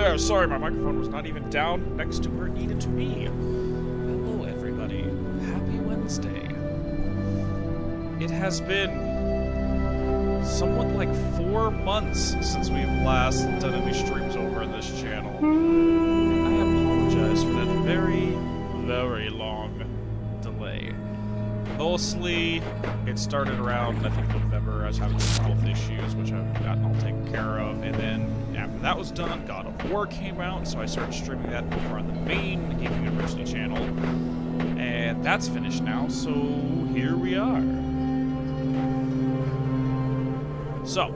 there. Sorry, my microphone was not even down next to where it needed to be. Hello, everybody. Happy Wednesday. It has been somewhat like 4 months since we've last done any streams over on this channel. I apologize for that very, very long delay. Mostly, it started around, I think, November. I was having some health issues, which I've gotten all taken care of. And then, after that was done, God of War came out, so I started streaming that over on the main Gaming University channel. And that's finished now, so here we are. So,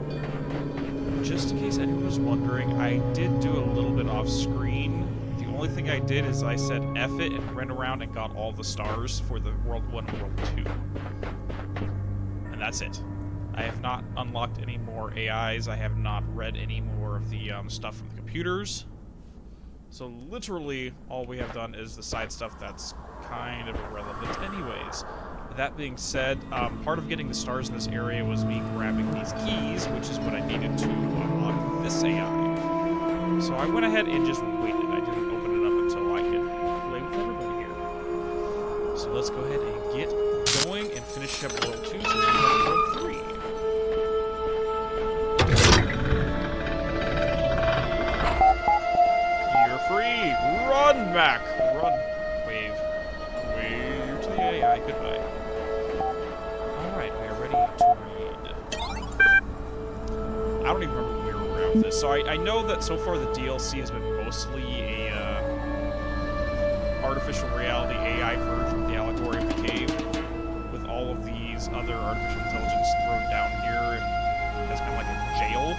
just in case anyone was wondering, I did do a little bit off screen. The only thing I did is I said F it and ran around and got all the stars for the World 1 and World 2. And that's it. I have not unlocked any more AIs. I have not read any more of the stuff from the computers. So literally, all we have done is the side stuff that's kind of irrelevant anyways. That being said, part of getting the stars in this area was me grabbing these keys, which is what I needed to unlock this AI. So I went ahead and just waited. I didn't open it up until I could play with everybody here. So let's go ahead and get going and finish up World 2 so we have World 3. You're free! Run back! Run! Wave. Wave to the AI. Goodbye. I don't even remember where we're at with this. So I know that so far the DLC has been mostly a artificial reality AI version of the allegory of the cave, with all of these other artificial intelligence thrown down here and as kind of like a jail.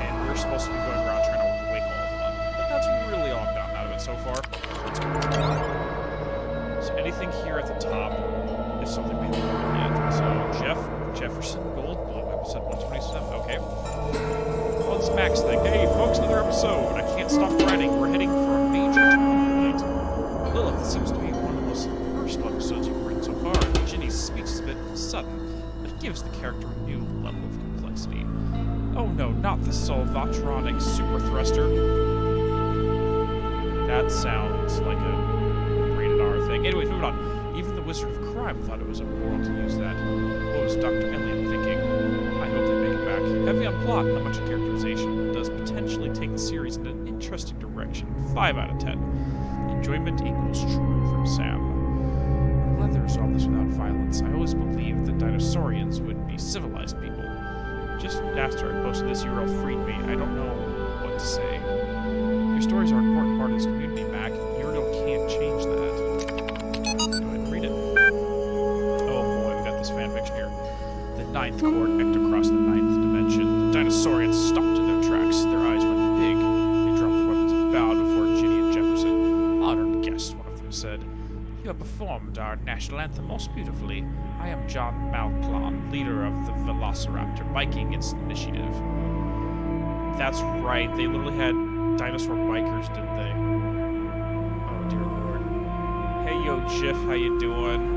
And we're supposed to be going around trying to wake all of them up. But that's really all I've gotten out of it so far. Let's go. So anything here at the top is something we haven't learned yet. So Jefferson Gold. Episode 127, okay. Oh, this Max thing. Hey, folks, another episode. I can't stop writing. We're heading for a major turning point. Lilith seems to be one of the most personal episodes you've written so far. Ginny's speech is a bit sudden, but it gives the character a new level of complexity. Oh no, not the Solvatronic super thruster. That sounds like a rated R thing. Anyways, moving on. Even the Wizard of Crime thought it was immoral to use that. What was Dr. Elliot thinking? I hope they make it back. Heavy on plot, not much of characterization. Does potentially take the series in an interesting direction. 5 out of 10. Enjoyment equals true from Sam. I'm glad they resolved this without violence. I always believed that dinosaurians would be civilized people. Just after I posted this, URL freed me. I don't know what to say. Your stories are an important part of this community, Mac. URL can't change that. Ninth court ecked across the 9th dimension. The dinosaurians stopped in their tracks. Their eyes went big. They dropped their weapons and bowed before Ginny and Jefferson. Honored guest, one of them said. You have performed our national anthem most beautifully. I am John Malplon, leader of the Velociraptor Biking Initiative. That's right. They literally had dinosaur bikers, didn't they? Oh, dear Lord. Hey, yo, Jiff, how you doing?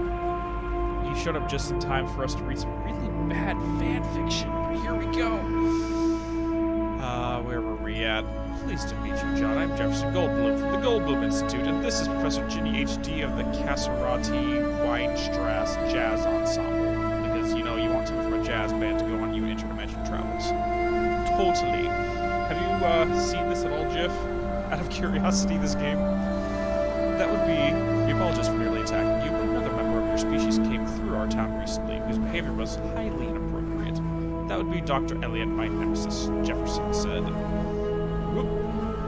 You showed up just in time for us to read some really bad fan fiction, but here we go. Where were we at? Pleased to meet you, John. I'm Jefferson Goldblum from the Goldblum Institute, and this is Professor Ginny HD of the Casserati Weinstrass Jazz Ensemble. Because, you know, you want someone from a jazz band to go on you interdimensional travels. Totally. Have you seen this at all, Jiff? Out of curiosity, this game? That would be... We apologize for nearly attacking you, but another member of your species came through our town recently, whose behavior was highly inappropriate. That would be Dr. Elliot, my nemesis, Jefferson said. Whoop.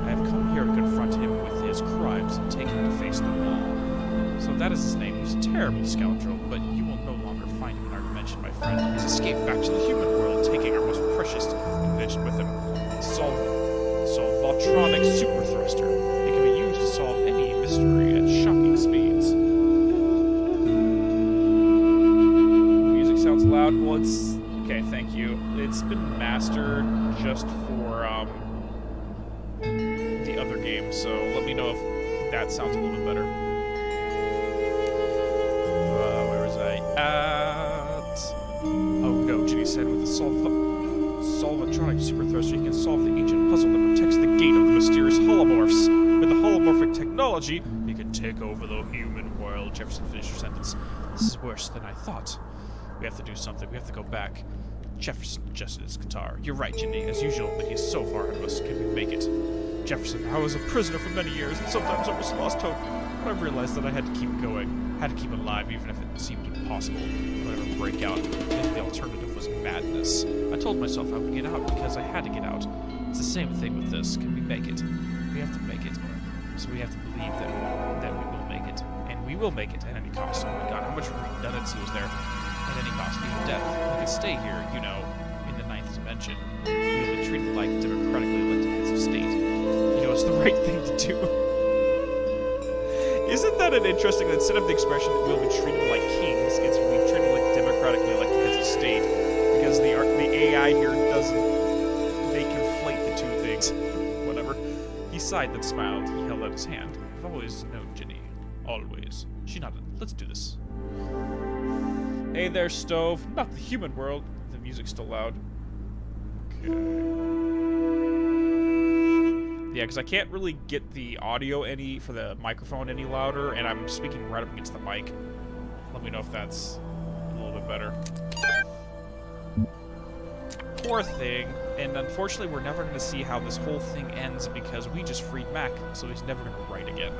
I have come here to confront him with his crimes and take him to face the law. So that is his name. He's a terrible scoundrel, but you will no longer find him in our dimension, my friend. He's escaped back to the human world, taking our most precious invention with him. Solvatronic super thruster. It can be used to solve any mystery at shocking speeds. Music sounds loud. Well, it's... Okay, thank you. It's been mastered just for, the other game, so let me know if that sounds a little bit better. Where was I at? Oh no, Ginny said with the Solvatronic super thruster, you can solve the ancient puzzle that protects the mythology, he can take over the human world. Jefferson finished her sentence. This is worse than I thought. We have to do something. We have to go back. Jefferson adjusted his guitar. You're right, Ginny. As usual, but he's so far ahead of us. Can we make it? Jefferson, I was a prisoner for many years and sometimes almost lost hope. But I realized that I had to keep going. Had to keep alive even if it seemed impossible. Whatever break out. And the alternative was madness. I told myself I would get out because I had to get out. It's the same thing with this. Can we make it? We have to make it. So we have to believe that we will make it. And we will make it at any cost. Oh my god, how much redundancy was there? At any cost, even death. We could stay here, you know, in the 9th dimension. We will be treated like democratically elected heads of state. You know, it's the right thing to do. Isn't that an interesting, instead of the expression that we'll be treated like kings, it's we'll be treated like democratically elected heads of state, because the AI here doesn't, they conflate the two things. Whatever. He sighed, then smiled. He held out his hand. I've always known Ginny. Always. She nodded. Let's do this. Hey there, Stove. Not the human world. The music's still loud. Okay. Yeah, because I can't really get the audio for the microphone any louder, and I'm speaking right up against the mic. Let me know if that's a little bit better. Poor thing. And unfortunately, we're never going to see how this whole thing ends because we just freed Mac, so he's never going to write again.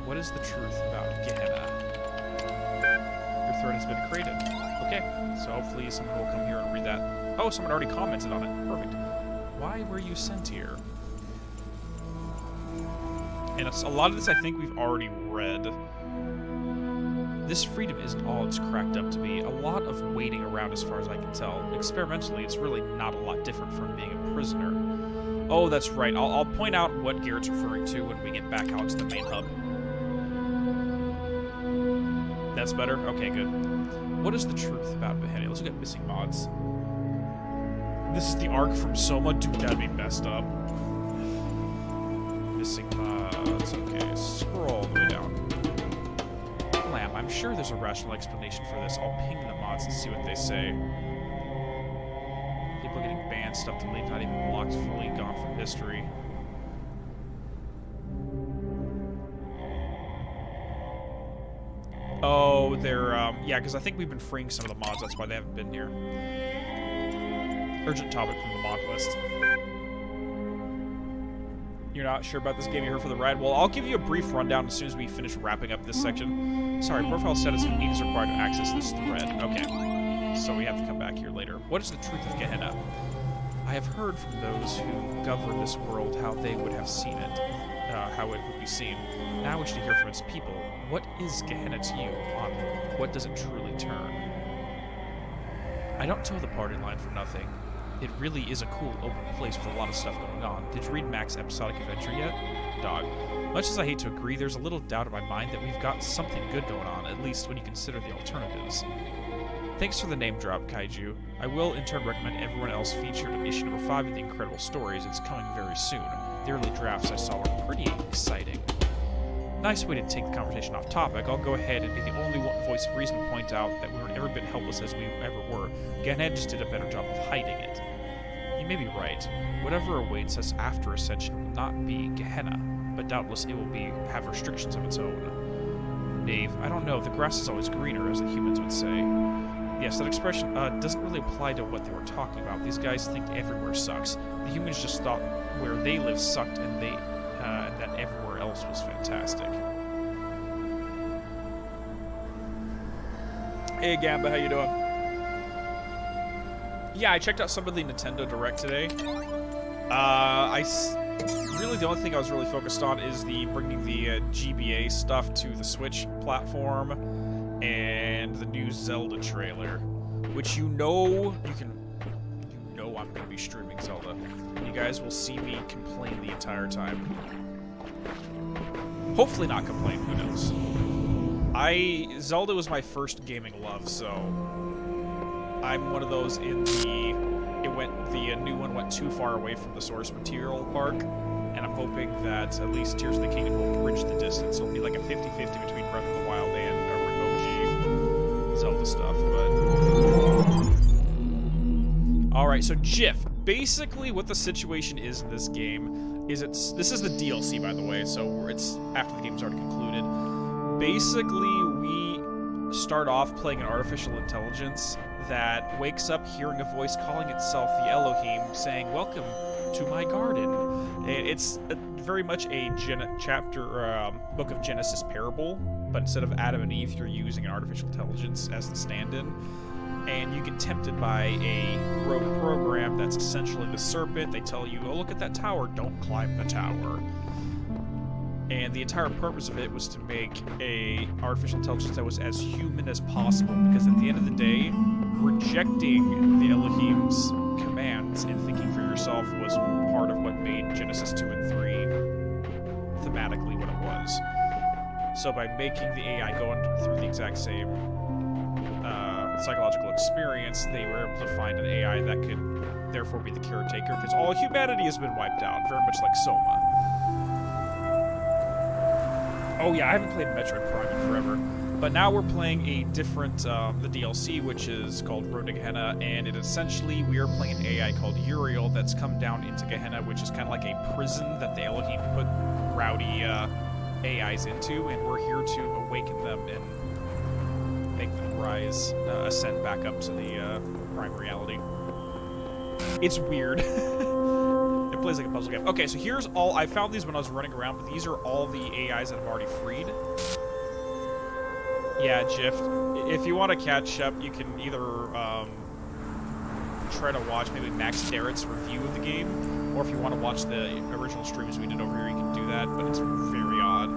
What is the truth about Gehenna? Your thread has been created. Okay, so hopefully someone will come here and read that. Oh, someone already commented on it. Perfect. Why were you sent here? And a lot of this I think we've already read. This freedom isn't all it's cracked up to be. A lot of waiting around as far as I can tell. Experimentally, it's really not a lot different from being a prisoner. Oh, that's right. I'll point out what Garrett's referring to when we get back out to the main hub. That's better? Okay, good. What is the truth about Gehenna? Let's look at missing mods. This is the arc from Soma. Dude, that'd be messed up. Missing mods. Okay, scroll all the way down. Lamb, I'm sure there's a rational explanation for this. I'll ping the mods and see what they say. People getting banned, stuff deleted, not even blocked, fully gone from history. Oh, they're, yeah, because I think we've been freeing some of the mods, that's why they haven't been here. Urgent topic from the mod list. You're not sure about this game, you're here for the ride? Well, I'll give you a brief rundown as soon as we finish wrapping up this section. Sorry, profile status is required to access this thread. Okay, so we have to come back here later. What is the truth of Gehenna? I have heard from those who govern this world how they would have seen it, how it would be seen. Now I wish to hear from its people. What is Gehenna to you? On what does it truly turn? I don't toe the party line for nothing. It really is a cool, open place with a lot of stuff going on. Did you read Mac's episodic adventure yet? Dog. Much as I hate to agree, there's a little doubt in my mind that we've got something good going on, at least when you consider the alternatives. Thanks for the name drop, Kaiju. I will in turn recommend everyone else featured in issue number 5 of the Incredible Stories. It's coming very soon. The early drafts I saw were pretty exciting. Nice way to take the conversation off topic. I'll go ahead and be the only voice of reason to point out that we weren't ever been helpless as we ever were. Gehenna just did a better job of hiding it. You may be right. Whatever awaits us after Ascension will not be Gehenna, but doubtless it will have restrictions of its own. Knave, I don't know. The grass is always greener, as the humans would say. Yes, that expression doesn't really apply to what they were talking about. These guys think everywhere sucks. The humans just thought where they live sucked, and that everywhere else was fantastic. Hey Gamba, how you doing? Yeah, I checked out some of the Nintendo Direct today. Really the only thing I was really focused on is bringing the GBA stuff to the Switch platform and the new Zelda trailer, which I'm going to be streaming Zelda. You guys will see me complain the entire time. Hopefully not complain, who knows. Zelda was my first gaming love, so I'm one of those the new one went too far away from the source material arc, and I'm hoping that at least Tears of the Kingdom will bridge the distance. It'll be like a 50-50 between Breath of the Wild and OG Zelda stuff, but... Alright, so Jiff. Basically what the situation is in this game, this is the DLC, by the way, so it's after the game's already concluded. Basically, we start off playing an artificial intelligence that wakes up hearing a voice calling itself the Elohim, saying, "Welcome to my garden." And it's very much a Book of Genesis parable, but instead of Adam and Eve, you're using an artificial intelligence as the stand-in. And you get tempted by a rogue program that's essentially the serpent. They tell you, "Oh, look at that tower, don't climb the tower." And the entire purpose of it was to make a artificial intelligence that was as human as possible, because at the end of the day, rejecting the Elohim's commands and thinking for yourself was part of what made Genesis 2 and 3 thematically what it was. So by making the AI go through the exact same psychological experience, they were able to find an AI that could therefore be the caretaker, because all humanity has been wiped out, very much like Soma. Oh yeah, I haven't played Metroid Prime in forever, but now we're playing a different, the DLC, which is called Road to Gehenna, and it essentially, we are playing an AI called Uriel that's come down into Gehenna, which is kind of like a prison that the Elohim put rowdy AIs into, and we're here to awaken them and make them rise, ascend back up to the prime reality. It's weird. It plays like a puzzle game. Okay, so here's all, I found these when I was running around, but these are all the AIs that I've already freed. Yeah, Jiff, if you want to catch up, you can either try to watch maybe Max Darrett's review of the game, or if you want to watch the original streams we did over here, you can do that, but it's very odd.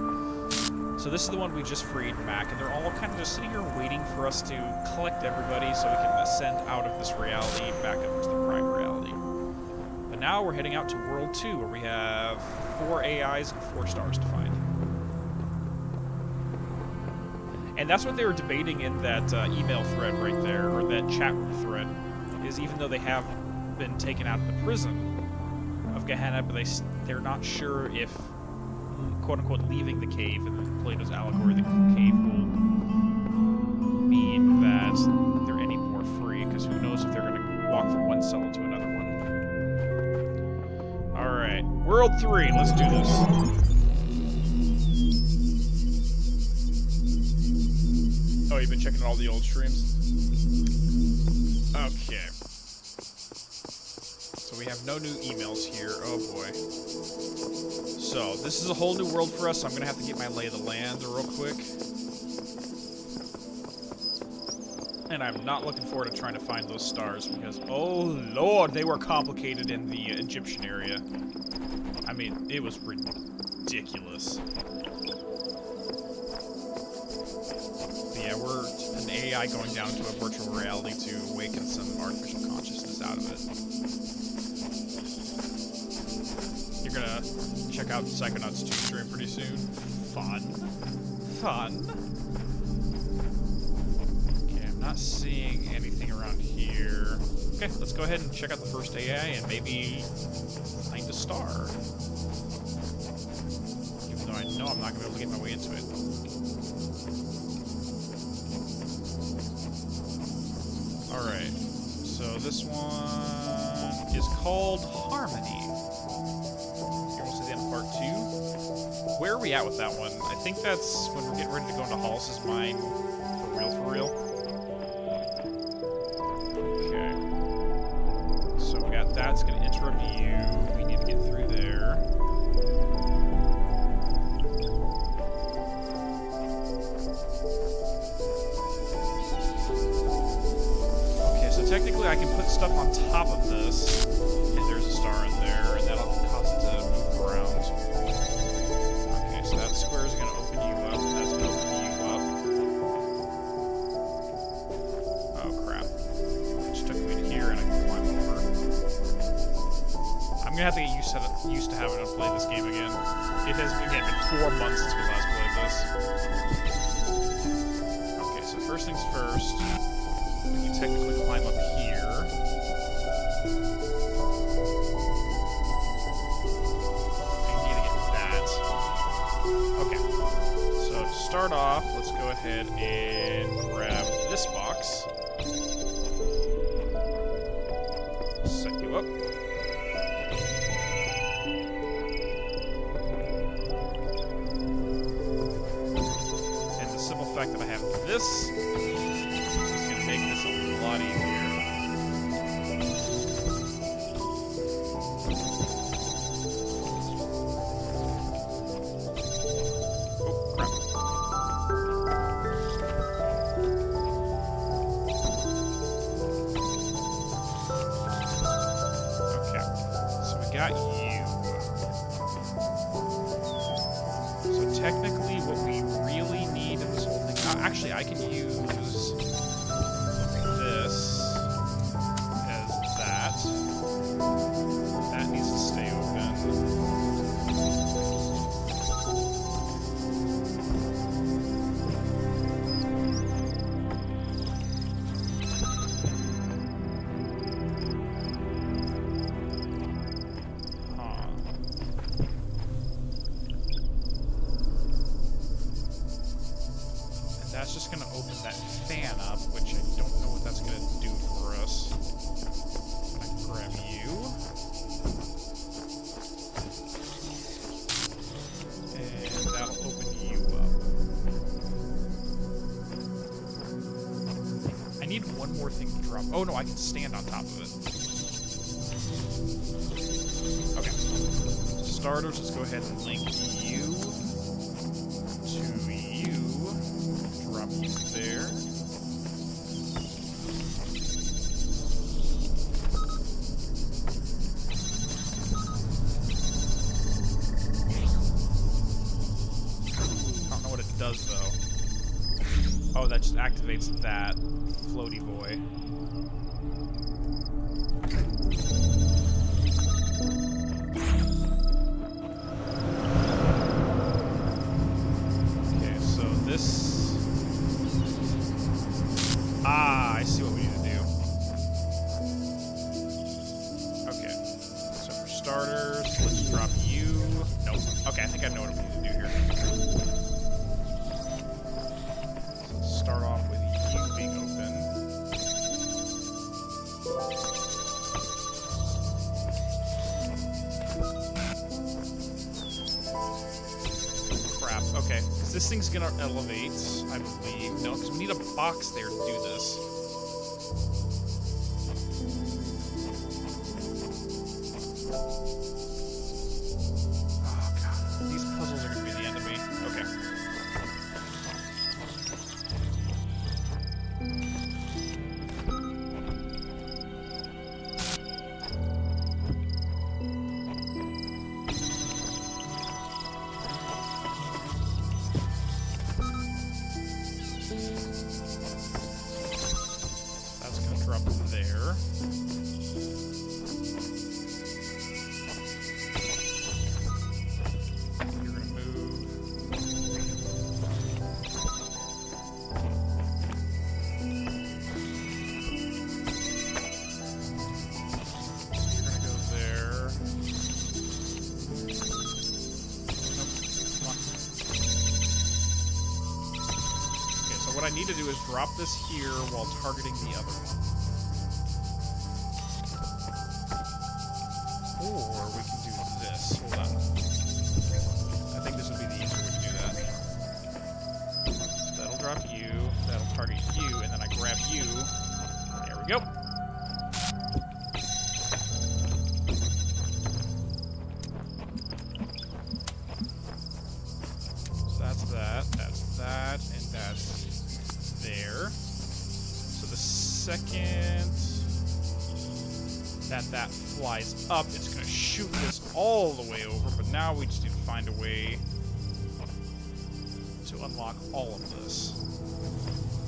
So this is the one we just freed, Mac, and they're all kind of just sitting here waiting for us to collect everybody so we can ascend out of this reality back up into the prime reality. But now we're heading out to World 2, where we have 4 AIs and 4 stars to find. And that's what they were debating in that email thread right there, or that chat room thread, is even though they have been taken out of the prison of Gehenna, but they're not sure if, quote-unquote, leaving the cave, and Plato's allegory, the cave will mean that they're any more free, because who knows if they're going to walk from one cell to another one. Alright, World 3, let's do this. Oh, you've been checking all the old streams? Okay. So we have no new emails here. Oh boy. So, this is a whole new world for us, so I'm going to have to get my lay of the land real quick. And I'm not looking forward to trying to find those stars, because, oh lord, they were complicated in the Egyptian area. I mean, it was ridiculous. Yeah, we're an AI going down into a virtual reality to awaken some artificial consciousness out of it. You're gonna check out Psychonauts 2 stream pretty soon. Fun. Fun. Okay, I'm not seeing anything around here. Okay, let's go ahead and check out the first AI and maybe find a star. Even though I know I'm not gonna be able to get my way into it. Alright, so this one is called Harmony. You want to see the end of part 2? Where are we at with that one? I think that's when we're getting ready to go into Hollis's mine. For real? Okay. So we got that. It's going to interrupt you. We need to get through there. Technically, I can put stuff on top of this, and there's a star in there, and that'll cause it to move around. Okay, so that square is going to open you up, that's going to open you up. Oh, crap. It just took me to here, and I can climb over. I'm going to have to get used to having to play this game again. It has, again, been 4 months since we last played this. Okay, so first things first. We can technically climb up here. I need to get that. Okay. So to start off, let's go ahead and grab this box. Set you up. this is going to make this a lot easier. Got you. So technically what we really need in this whole thing... actually, I can use this as that. That needs to stay open. That's just going to open that fan up, which I don't know what that's going to do for us. I can grab you. And that'll open you up. I need one more thing to drop. Oh no, I can stand on top of it. Okay. Starters, let's go ahead and link you to you. Drop you there. I don't know what it does though. Oh, that just activates that floaty boy. Okay, so this... Ah, I see what we need to do. Okay. So for starters, let's drop you. Nope. Okay, I think I know what we need to do here. So let's start off with you being open. Crap. Okay. Because this thing's gonna elevate, I believe. No, because we need a box there to do this. Oh, God. These puzzles are going to be the end of me. Okay. That's going to drop there. You're going to move. You're going to go there. Nope. Come on. Okay, so what I need to do is drop this here while targeting the other one. Or we can do this. Hold on. I think this would be the easier way to do that. That'll drop you, that'll target you, and then I grab you. There we go. So that's that, and that's there. So the second that flies up, it's going to shoot this all the way over, but now we just need to find a way to unlock all of this,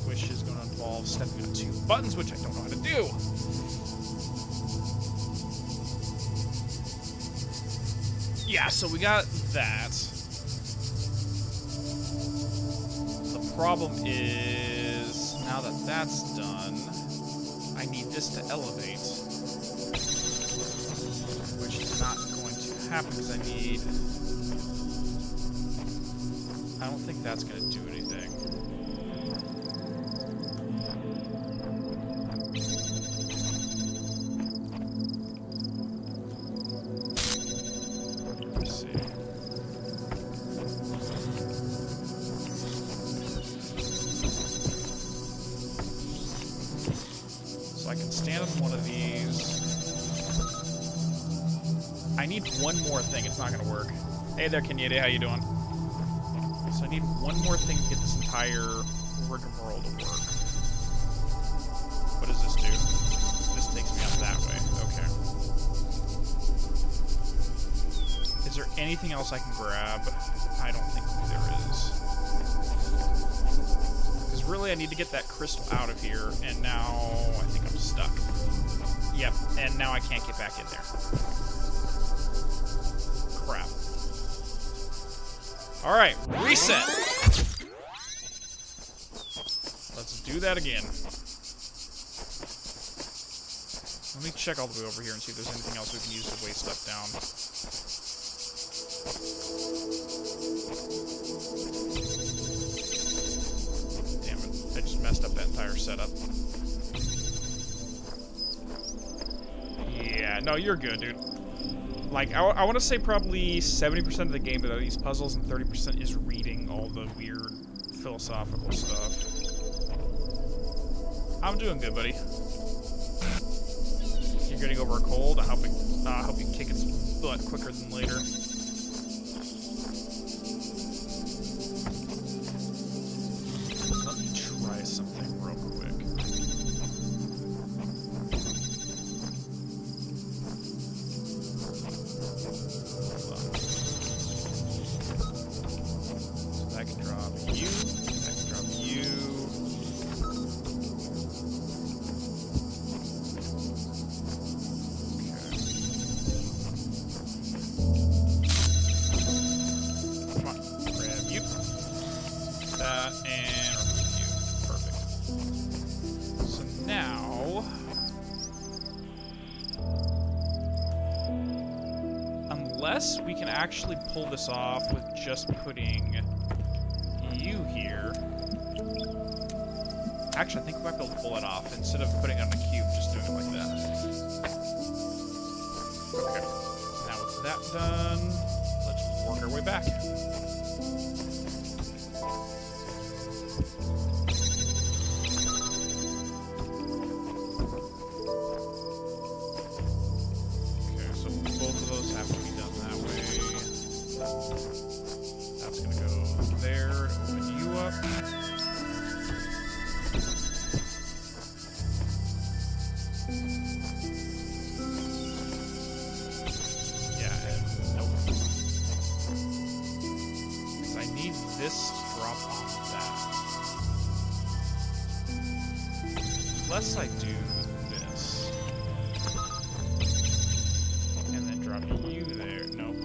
which is going to involve stepping on 2 buttons, which I don't know how to do. Yeah, so we got that. The problem is, now that that's done, I need this to elevate. Which is not going to happen because I don't think that's going to do anything. Let's see. one of these. I need one more thing. It's not going to work. Hey there, Kenyede. How you doing? So I need one more thing to get this entire rigmarole to work. What does this do? This takes me up that way. Okay. Is there anything else I can grab? I don't think there is. Because really I need to get that crystal out of here, and now I think I'm stuck. Yep, and now I can't get back in there. Crap. Alright, reset! Let's do that again. Let me check all the way over here and see if there's anything else we can use to weigh stuff down. Damn it, I just messed up that entire setup. Yeah, no, you're good, dude. Like, I want to say probably 70% of the game are these puzzles and 30% is reading all the weird philosophical stuff. I'm doing good, buddy. You're getting over a cold. I hope you kick its butt quicker than later. Let me try something real quick. Hold on. So that can drop you. That can drop you. Unless we can actually pull this off with just putting you here. Actually, I think we might be able to pull it off instead of putting it on a cube, just doing it like that. Okay. Now with that done, let's work our way back. That's gonna go there to open you up. Yeah, and nope. Because I need this to drop on that. Unless I do this. And then drop you there. Nope.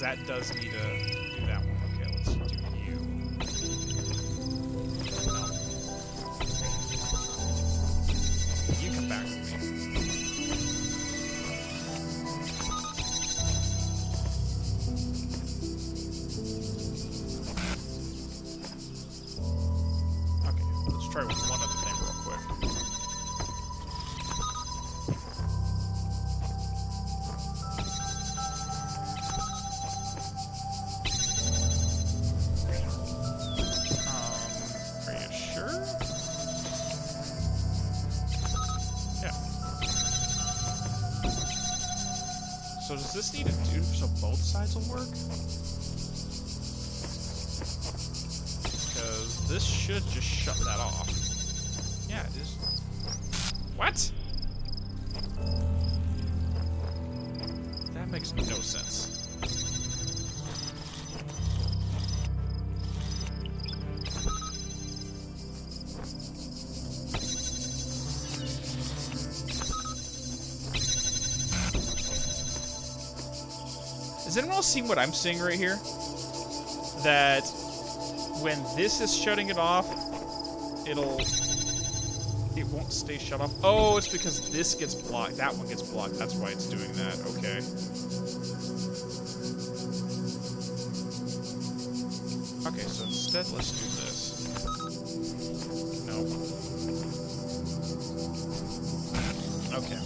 That does need to do that one. Okay, let's do you. No. You come back with me. Okay, let's try one other thing real quick. So does this need to do so both sides will work? Because this should just shut that off. Yeah, it is. What? That makes no sense. Has anyone else seen what I'm seeing right here? That when this is shutting it off, it won't stay shut off. Oh, it's because this gets blocked. That one gets blocked. That's why it's doing that. Okay. Okay, so instead, let's do this. No. Okay.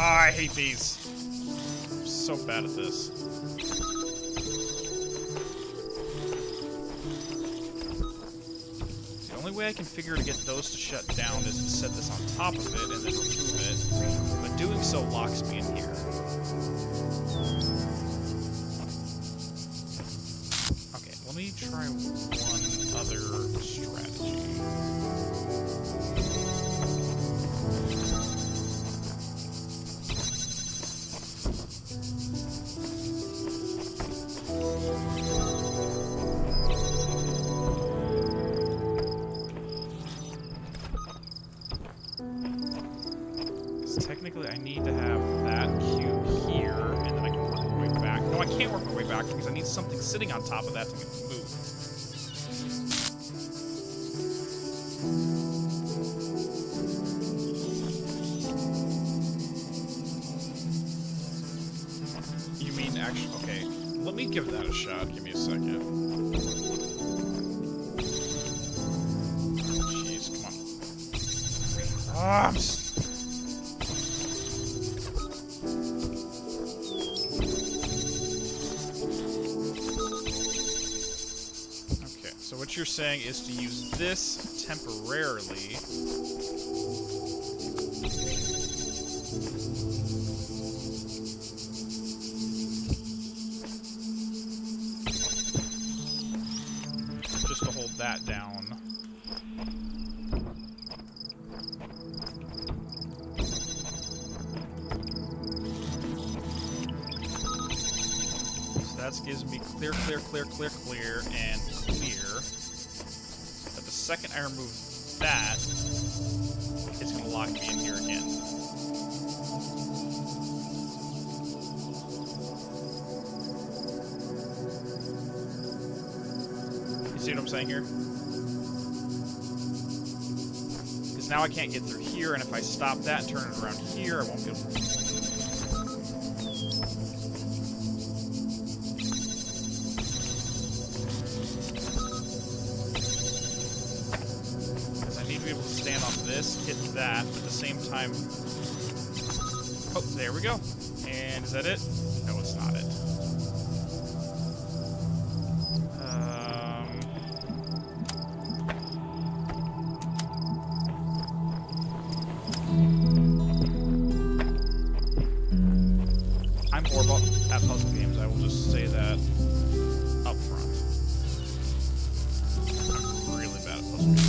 Ah, I hate these. I'm so bad at this. The only way I can figure to get those to shut down is to set this on top of it and then remove it. But doing so locks me in here. Okay, let me try one other strategy. Technically, I need to have that cube here, and then I can work my way back. No, I can't work my way back because I need something sitting on top of that to move. You mean actually? Okay, let me give that a shot. Give me a second. Jeez, come on. Ah, So what you're saying is to use this temporarily. Just to hold that down. So that gives me clear, clear, clear, clear, clear, and clear. But the second I remove that, it's going to lock me in here again. You see what I'm saying here? Because now I can't get through here, and if I stop that and turn it around here, I won't be able to. This, hit that, but at the same time... Oh, there we go. And is that it? No, it's not it. I'm horrible at puzzle games, I will just say that up front. I'm really bad at puzzle games.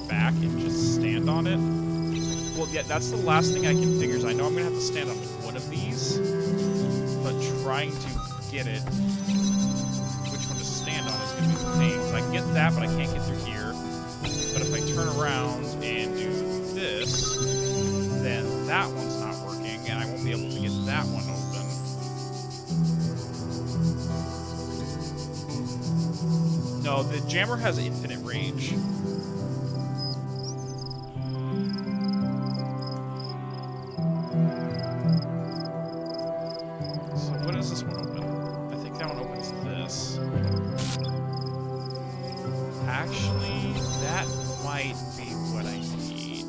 Back and just stand on it. Well, yeah, that's the last thing I can figure is I know I'm going to have to stand on one of these, but trying to get it, which one to stand on is going to be the pain. I can get that, but I can't get through here. But if I turn around and do this, then that one's not working, and I won't be able to get that one open. No, the jammer has infinite range. Actually, that might be what I need.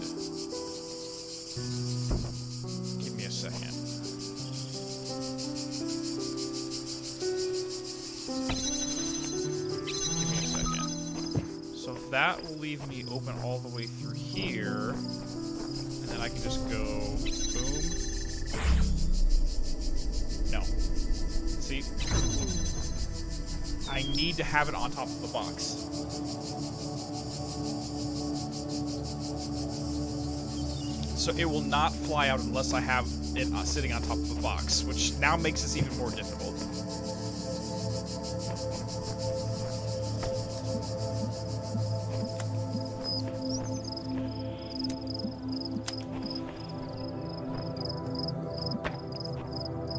Give me a second. Give me a second. So that will leave me open all the way through here. And then I can just go boom. No. See? I need to have it on top of the box. So it will not fly out unless I have it sitting on top of the box, which now makes this even more difficult.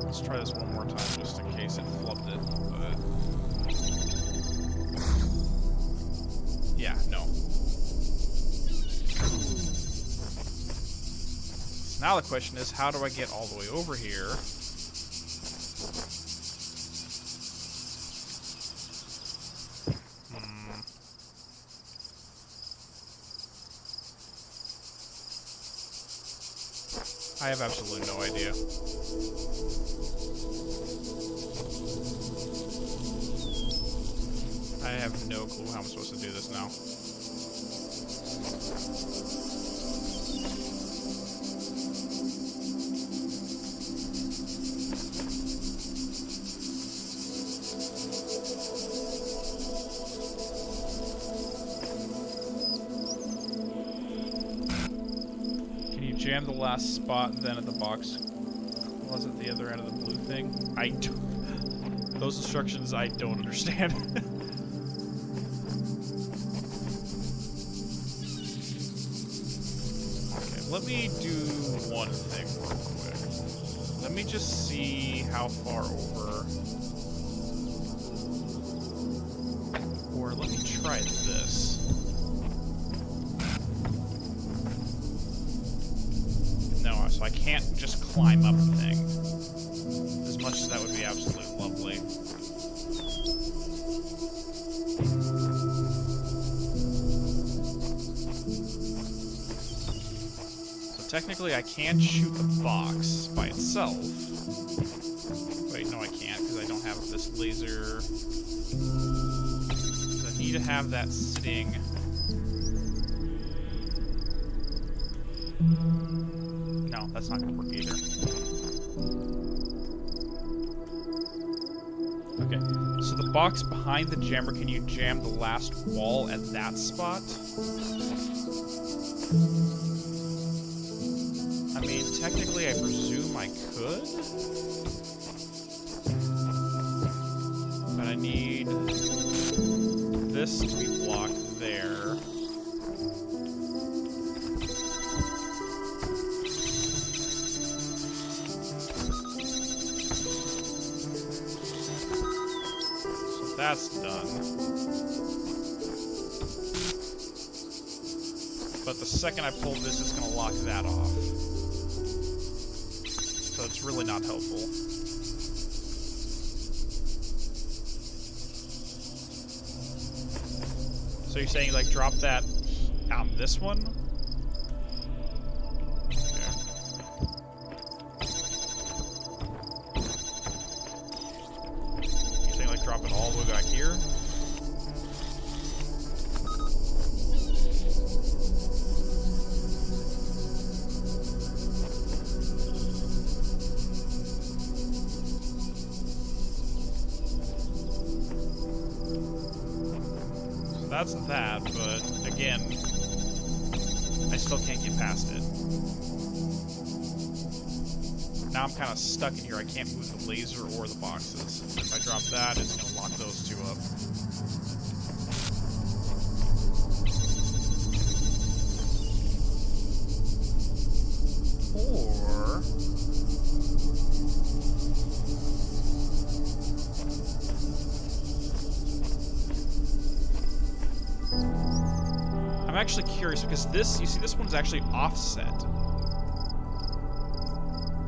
Let's try this one more time just in case it flubbed it. But yeah, no. Now the question is, how do I get all the way over here? I have absolutely no idea. I have no clue how I'm supposed to do this now. Can you jam the last spot then at the box? Was it the other end of the blue thing? Those instructions I don't understand. Let me do one thing real quick. Let me just see how far over. Or let me try this. No, so I can't just climb up the thing. As much as that would be absolutely lovely. Technically, I can shoot the box by itself. Wait, no I can't, because I don't have this laser. So I need to have that sitting. No, that's not going to work either. Okay, so the box behind the jammer, can you jam the last wall at that spot? I mean, technically, I presume I could. But I need this to be blocked there. So that's done. But the second I pull this, it's going to lock that off. So it's really not helpful. So you're saying, like, drop that on this one? Okay. You're saying, like, drop it all the way back here? That's that, but again, I still can't get past it. Now I'm kind of stuck in here. I can't move the laser or the boxes. If I drop that, it's going to lock those two up. Or... I'm actually curious because this, you see, this one's actually offset.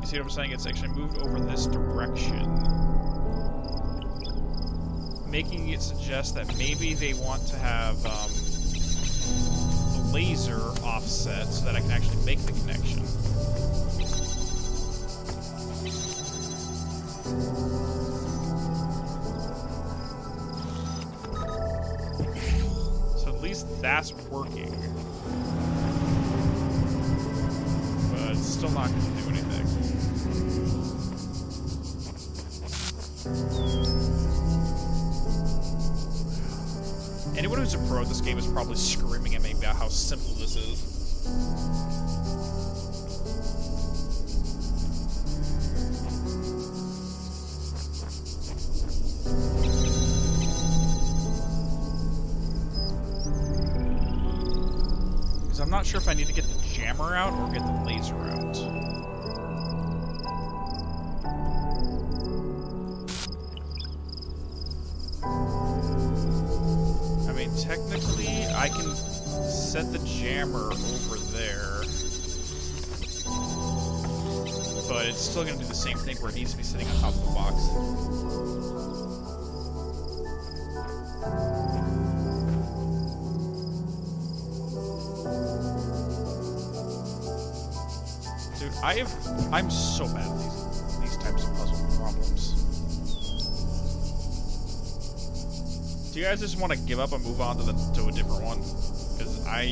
You see what I'm saying? It's actually moved over this direction. Making it suggest that maybe they want to have the laser offset so that I can actually make the connection. That's working. But it's still not going to do anything. Anyone who's a pro at this game is probably screaming at me about how simple this is. I'm not sure if I need to get the jammer out or get the laser out. I mean, technically, I can set the jammer over there. But it's still going to do the same thing where it needs to be sitting on top of the box. I'm so bad at these types of puzzle problems. Do you guys just want to give up and move on to a different one? Because I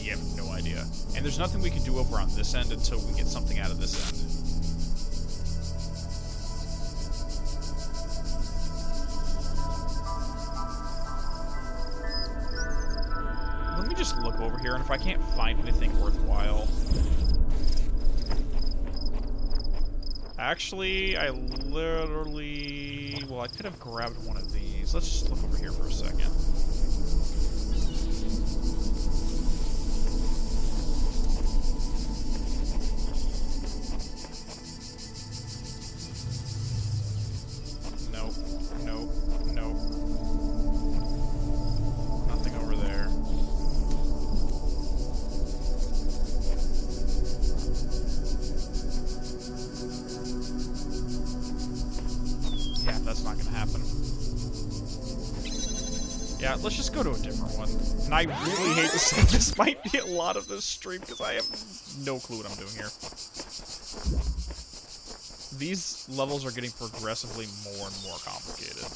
have no idea. And there's nothing we can do over on this end until we get something out of this end. Let me just look over here, and if I can't find anything worthwhile... Actually, I literally... Well, I could have grabbed one of these. Let's just look over here for a second. Nope. Nope. Nope. Nothing over there. Yeah, that's not gonna happen. Yeah, let's just go to a different one. And I really hate to say this might be a lot of this stream because I have no clue what I'm doing here. These levels are getting progressively more and more complicated.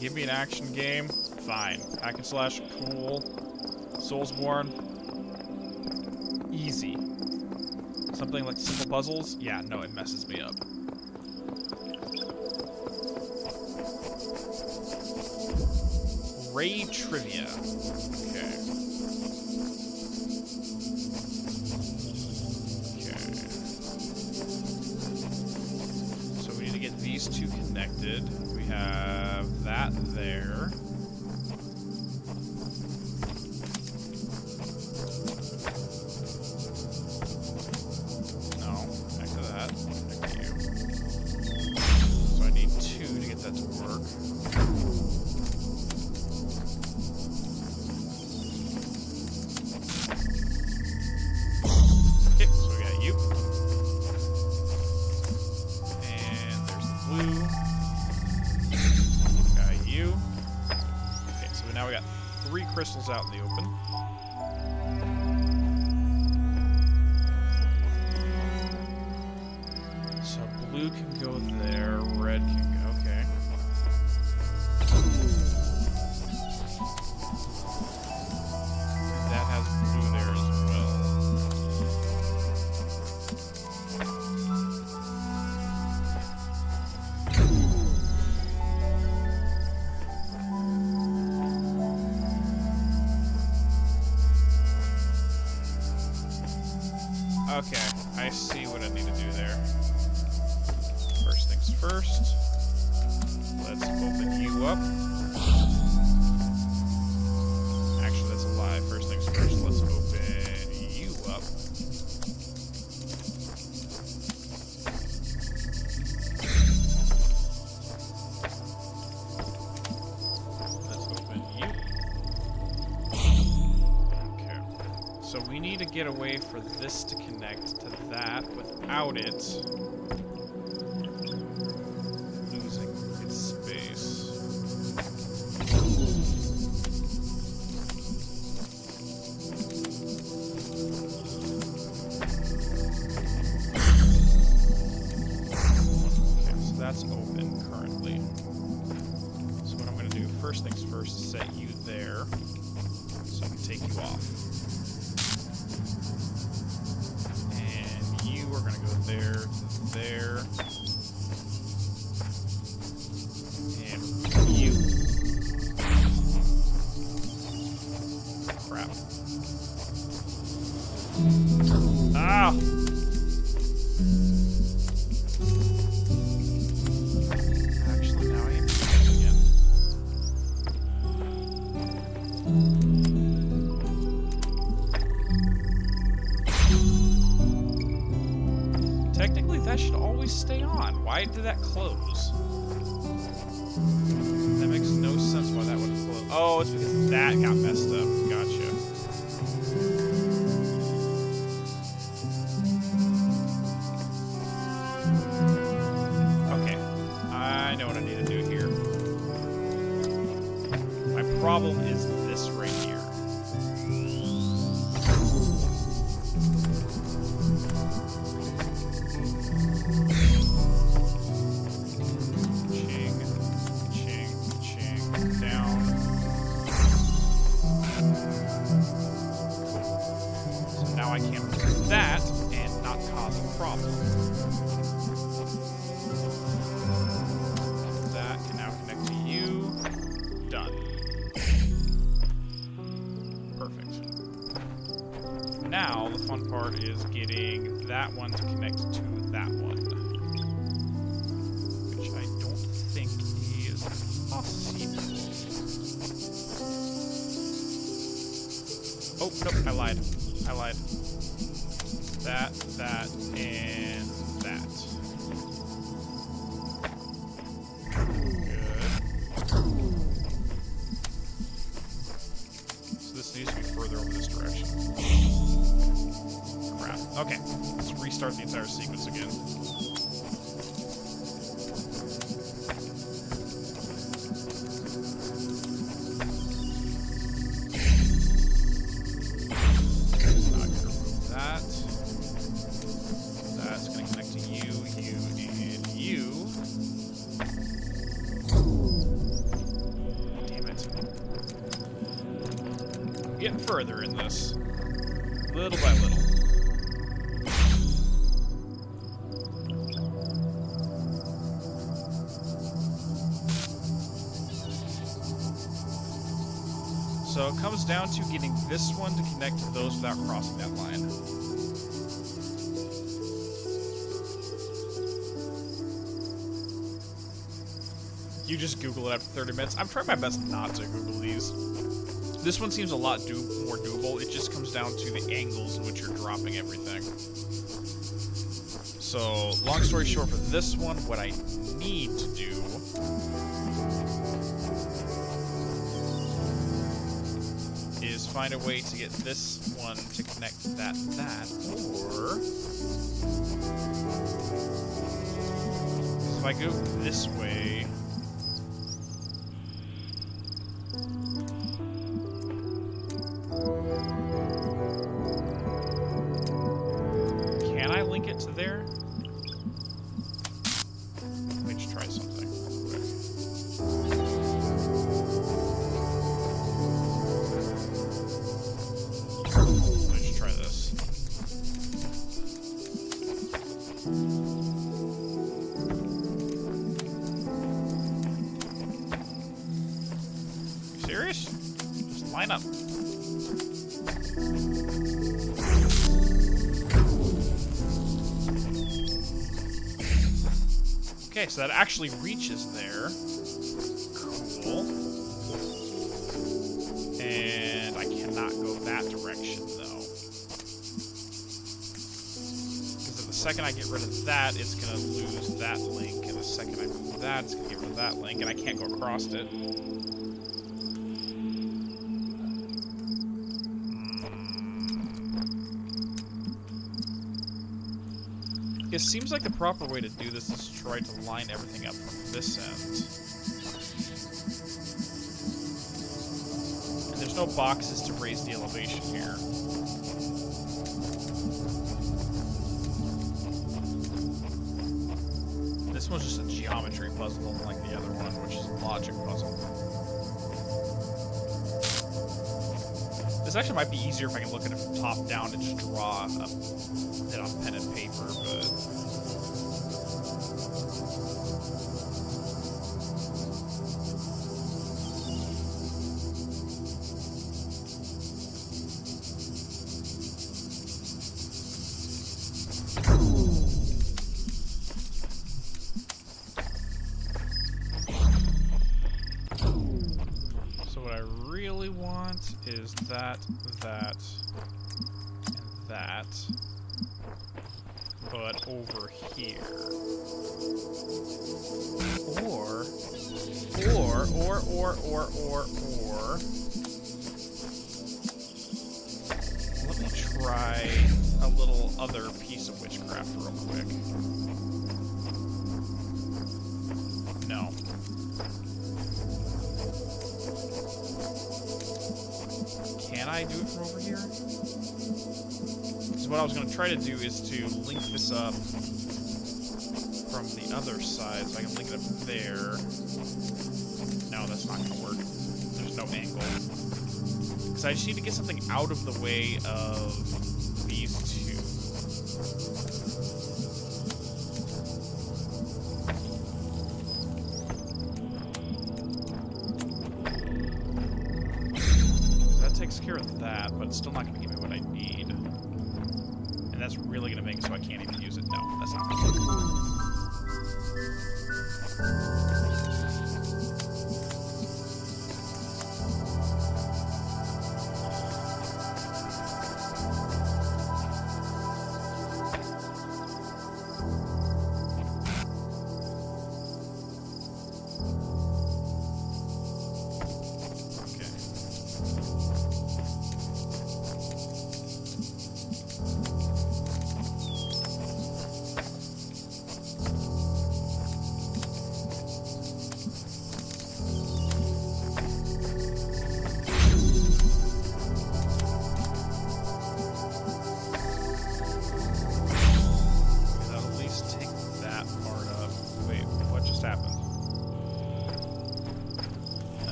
Give me an action game. Fine. Hack and slash, cool. Soulsborne. Easy. Something like simple puzzles? Yeah, no, it messes me up. Ray Trivia. Okay. Okay. So we need to get these two connected. We have that there. Crystals out in the open. So blue can go there, red can go, okay. And that has blue there as well. Okay, I see what I need to do there. First things first. Let's open you up. Actually, that's a lie. First things first, let's open you up. Let's open you. Okay. So we need to get away for this to connect to that without it losing its space. Okay, so that's open currently. So what I'm going to do, first things first, set you there so I can take you off. We're gonna go there to there. And you. Crap. Ah! Actually, now I am again. Technically, that should always stay on. Why did that close? That makes no sense why that would have closed. Oh, it's because that got messed up. Gotcha. Okay. I know what I need to do here. now I can remove that and not cause a problem. That can now connect to you. Done. Perfect. Now, the fun part is getting that one to connect to that one. Which I don't think is possible. Oh, nope, I lied. I lied. That, and that. Good. So this needs to be further over this direction. Crap. Okay, let's restart the entire sequence again. Getting further in this, little by little. So it comes down to getting this one to connect to those without crossing that line. You just Google it after 30 minutes. I'm trying my best not to Google these. This one seems a lot more doable. It just comes down to the angles in which you're dropping everything. So, long story short, for this one, what I need to do is find a way to get this one to connect to that, or if I go this way. It to there. Let me just try something real quick. Let me just try this. You serious? Just line up. Okay, so that actually reaches there. Cool. And I cannot go that direction, though. Because the second I get rid of that, it's going to lose that link. And the second I move that, it's going to get rid of that link. And I can't go across it. It seems like the proper way to do this is to try to line everything up from this end. And there's no boxes to raise the elevation here. This one's just a geometry puzzle, unlike the other one, which is a logic puzzle. This actually might be easier if I can look at it from top down and just draw it on pen and paper, but... So what I really want is that, and that, but over here. Or, let me try a little other piece of witchcraft real quick. No. Can I do it from over here? So what I was going to try to do is to link this up from the other side, so I can link it up there. No, that's not going to work. There's no angle. Because I just need to get something out of the way of these takes care of that, but it's still not going to give me what I need. And that's really going to make it so I can't even use it. No, that's not going to work.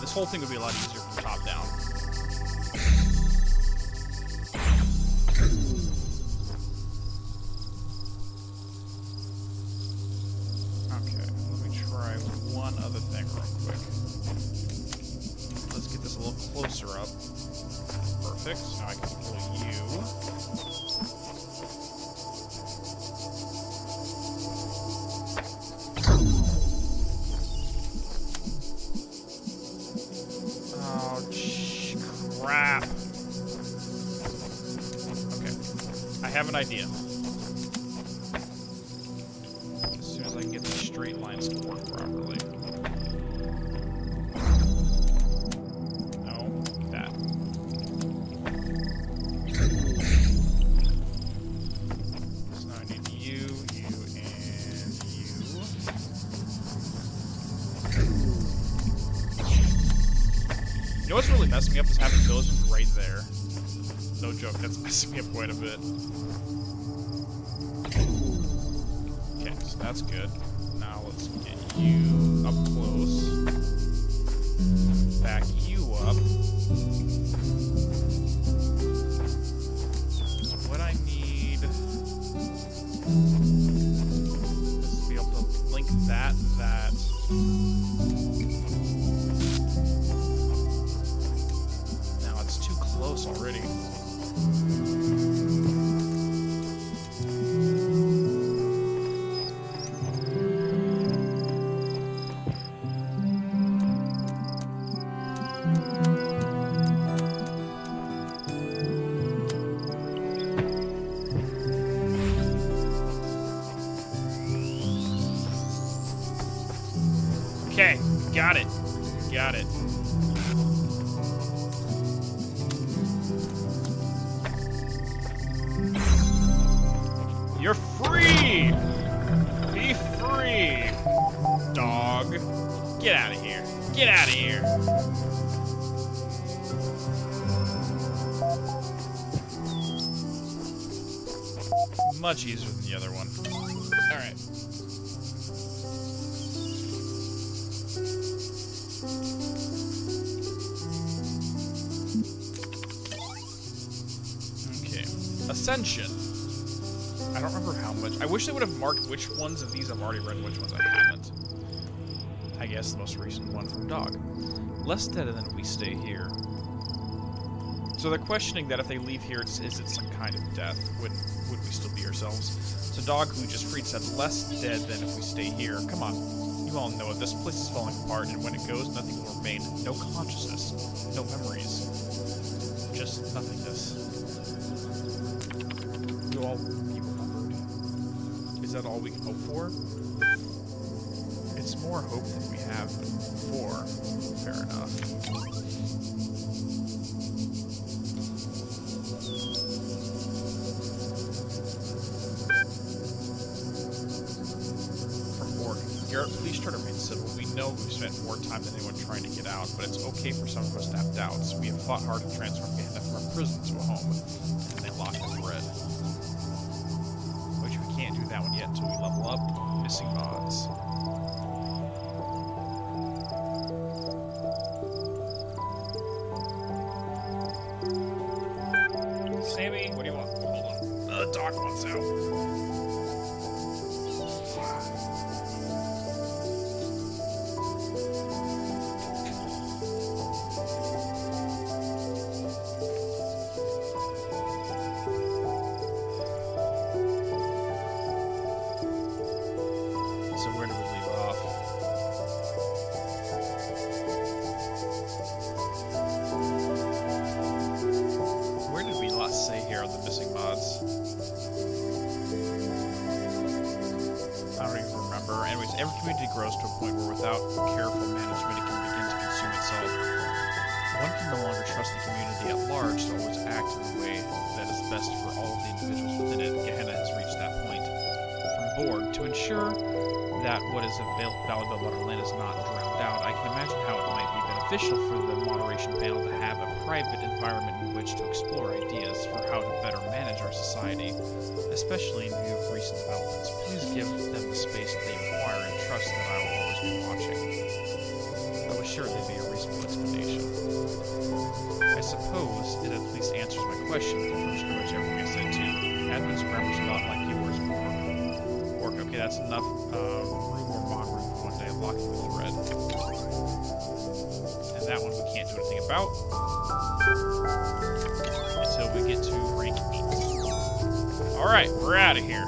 This whole thing would be a lot easier from top down. Okay, let me try one other thing real quick. Let's get this a little closer up. Perfect. Now I can pull you. Crap. Okay. I have an idea. As soon as I can get these straight lines to work properly. No, that. So now I need you, and you. You know what's really messing me up is having villages right there. No joke, that's messing me up quite a bit. Okay, so that's good. Now let's get you up close. Back you up. So what I need is to be able to link that. Close already. Okay, got it. Got it. You're free! Be free, dog. Get out of here. Get out of here. Much easier than the other one. Alright. Okay. Ascension. I don't remember how much. I wish they would have marked which ones of these I've already read and which ones I haven't. I guess the most recent one from Dog. Less dead than if we stay here. So they're questioning that if they leave here, is it some kind of death? Would we still be ourselves? So Dog, who just freed, said less dead than if we stay here. Come on. You all know it. This place is falling apart, and when it goes, nothing will remain. No consciousness. No memories. Just nothingness. You all be remembered. Is that all we can hope for? It's more hope than we have before. Fair enough. Garrett, please try to remain civil. We know we've spent more time than anyone trying to get out, but it's okay for some of us to have doubts. We have fought hard to transform Gehenna from a prison to a home, and they locked us red. Which we can't do that one yet until we level up. Missing mods. knock once out. So where do we leave off? Where did we last say here on the missing mods? I don't even remember. Anyways, every community grows to a point where without careful management it can begin to consume itself. One can no longer trust the community at large to always act in a way that is best for all of the individuals within it. Gehenna has reached that point. From board, to ensure that what is valuable about our land is not drowned out, I can imagine how it might be beneficial for the moderation panel to have a private environment in which to explore ideas for how to better manage our society, especially in view of recent developments. Please give them the space that they require and trust that I will always be watching. That would surely be a reasonable explanation. I suppose it at least answers my question, confirms pretty much everything I said too. Admin's grammar's not like yours, Orc. Okay, that's enough room or mod room for one day. Locking the thread. And that one we can't do anything about until we get to rank 8. Alright, we're out of here.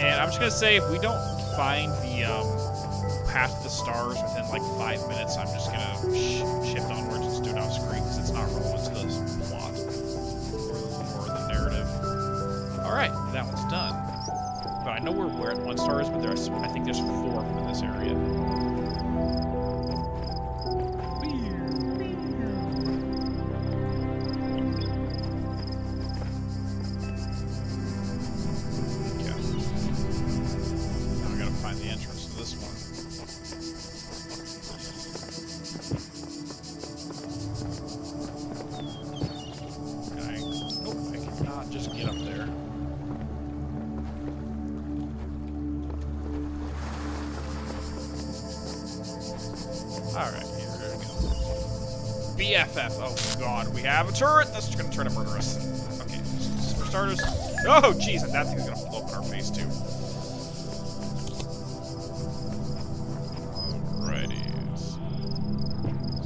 And I'm just going to say, if we don't find the path to the stars within like 5 minutes, I'm just going to shift onwards and just do it off screen, because it's not relevant to this plot or the narrative. Alright, that one's done. But I know where 1 star is, but I think there's 4 of them in this area. Alright, here we go. BFF. Oh god, we have a turret that's just gonna try to murder us. Okay, for starters. Oh jeez, and that thing's gonna blow up in our face too. Alrighties.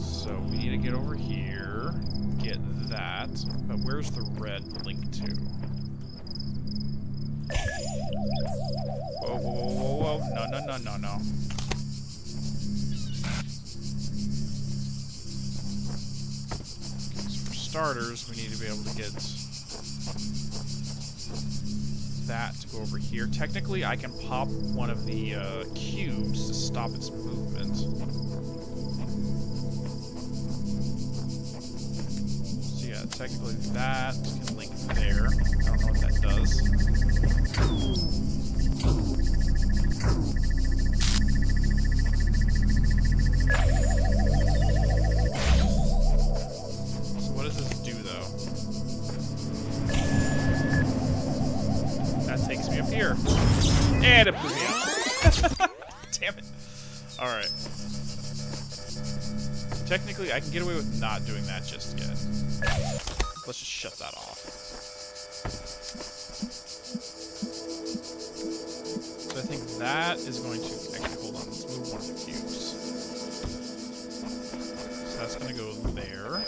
So we need to get over here, get that. But where's the red link to? Whoa, whoa, whoa, whoa, whoa. No, no, no, no, no. Starters, we need to be able to get that to go over here. Technically, I can pop one of the cubes to stop its movement. So yeah, technically that can link there. I don't know what that does. Here. And it blew me out. Damn it. Alright. Technically, I can get away with not doing that just yet. Let's just shut that off. So I think that is going to... Actually, hold on. Let's move one of the cubes. So that's going to go there.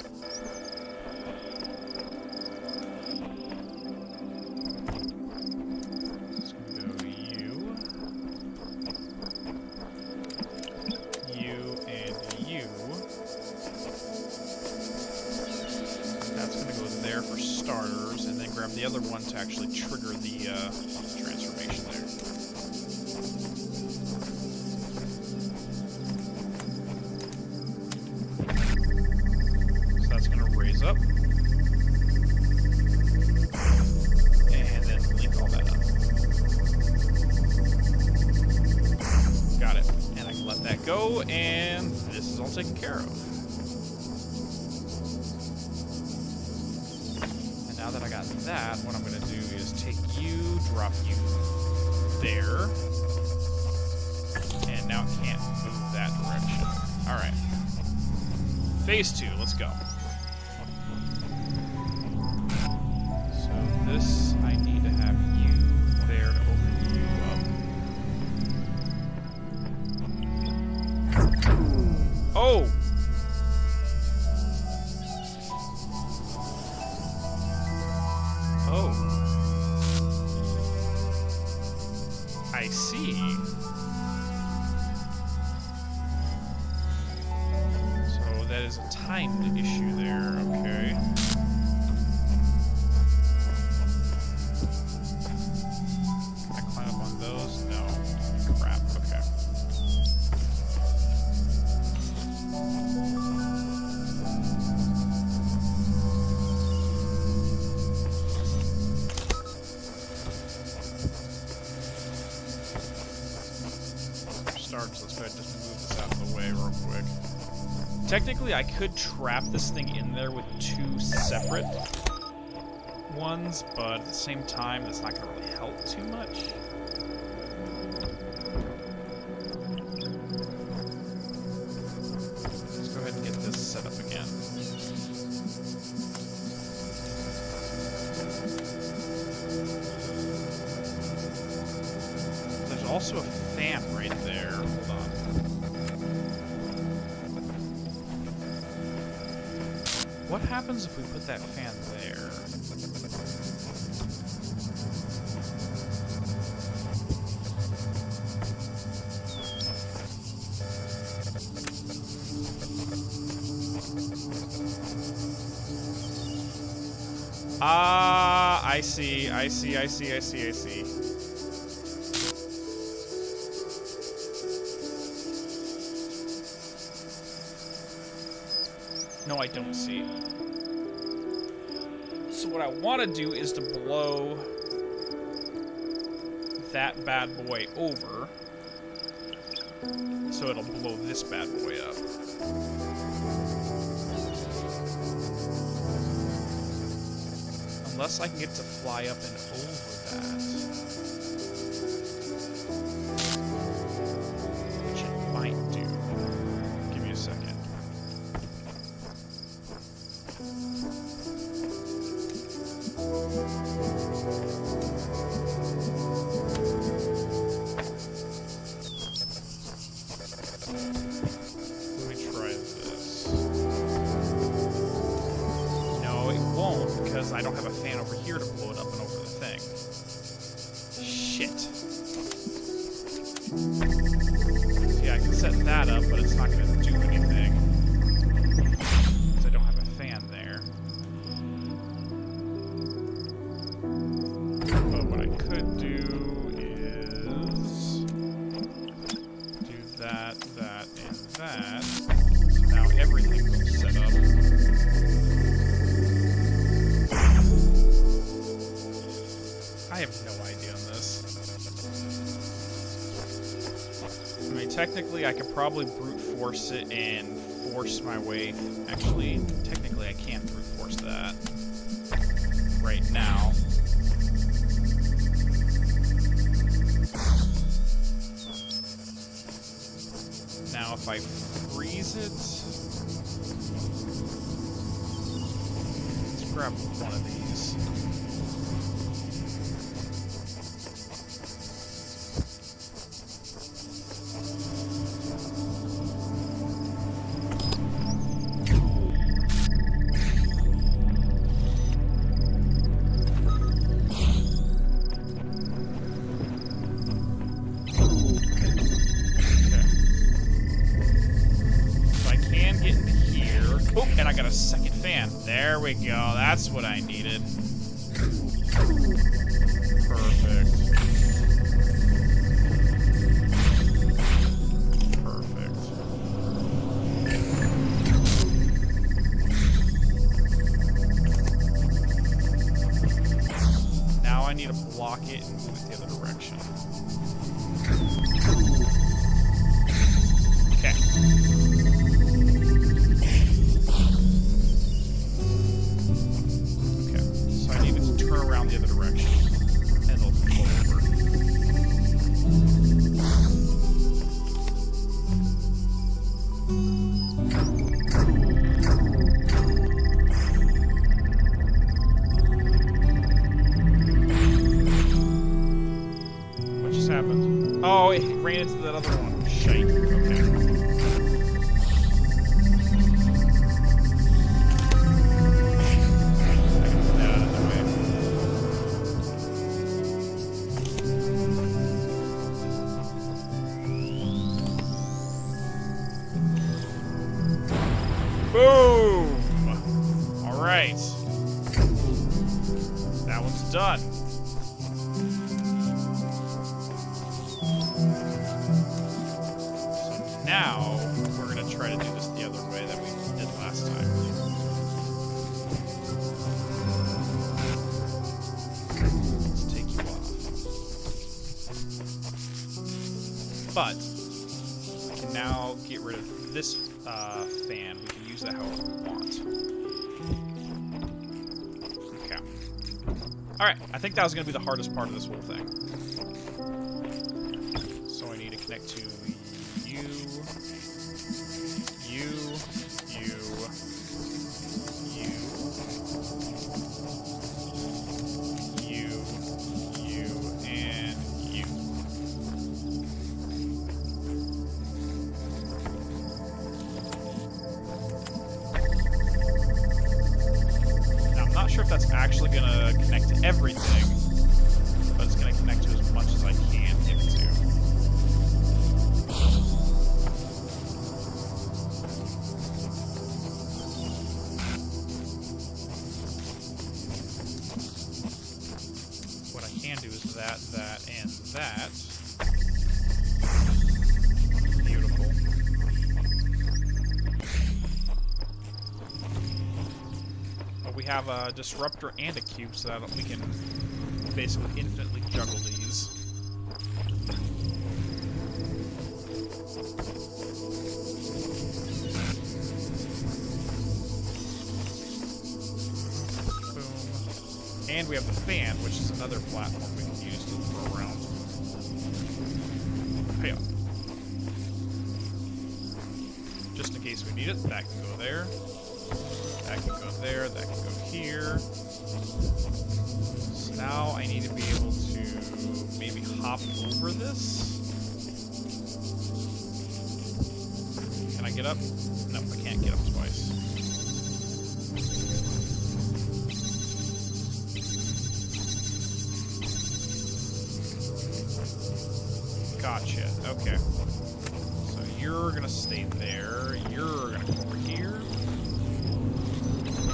The other one to actually trigger the transformation there. So that's going to raise up. And then link all that up. Got it. And I can let that go, and this is all taken care of. Now that I got that, what I'm going to do is take you, drop you there, and now it can't move that direction. Alright. Phase 2, let's go. So this I need to Oh! Oh. I see. So that is a timed issue there, okay. Can I climb up on those? No. Crap, okay. Starts, let's go ahead and just move this out of the way real quick. Technically, I could trap this thing in there with two separate ones, but at the same time, that's not going to really help too much. Let's go ahead and get this set up again. There's also a fan right there. Hold on. What happens if we put that fan there? Ah, I see. No, I don't see. So what I want to do is to blow that bad boy over, so it'll blow this bad boy up. Unless I can get to fly up and over that. Which it might do. Give me a second. Let me try this. No, it won't, because I don't have a fan over here to blow it up and over the thing. Shit. Yeah, I can set that up, but it's not going to do anything. Because I don't have a fan there. But what I could do is do that, and that. So now everything's all set up. I have no idea on this. I mean, technically, I could probably brute force it and force my way. Actually, technically, I can't brute force that right now. Now, if I freeze it, let's grab one of these. There we go. That's what I needed. Perfect. Perfect. Now I need to block it and move it the other direction. Okay. Around the other direction, and it'll flow over. What just happened? Oh, it ran into that other one. Shite. Okay. Alright. That one's done. So now, we're going to try to do this the other way that we did last time. Let's take you off. But, we can now get rid of this fan. We can use that however we want. Okay. Alright, I think that was going to be the hardest part of this whole thing. So I need to connect to you, you, you, and you. Now, I'm not sure if that's actually going to connect to everything, but it's going to connect to as much as I can get it to. What I can do is that, and that. Beautiful. But we have a disruptor and a cube so that we can basically infinitely juggle these. Boom. And we have the fan, which is another platform we can use to throw around. Hey, just in case we need it, that can go there. That can go there, that can go here. So now I need to be able to maybe hop over this. Can I get up? No, I can't get up twice. Gotcha, okay. So you're gonna stay there, you're gonna come over here.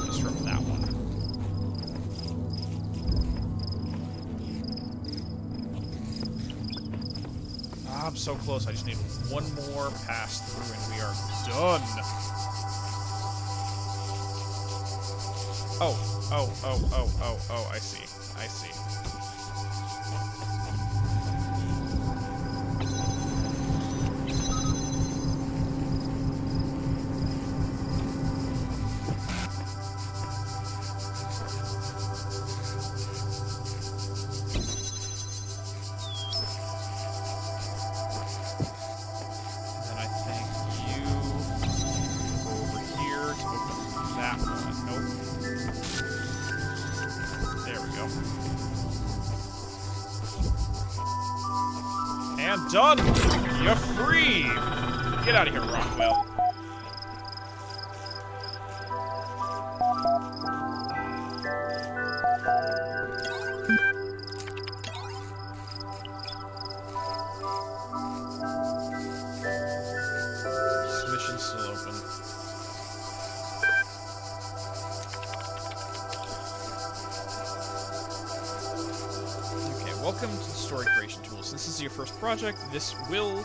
Disrupt that one. I'm so close. I just need one more pass through and we are done. Oh, I see. I see. And done! You're free! Get out of here, Rockwell. This mission's still open. Welcome to the story creation tool. Since this is your first project, this will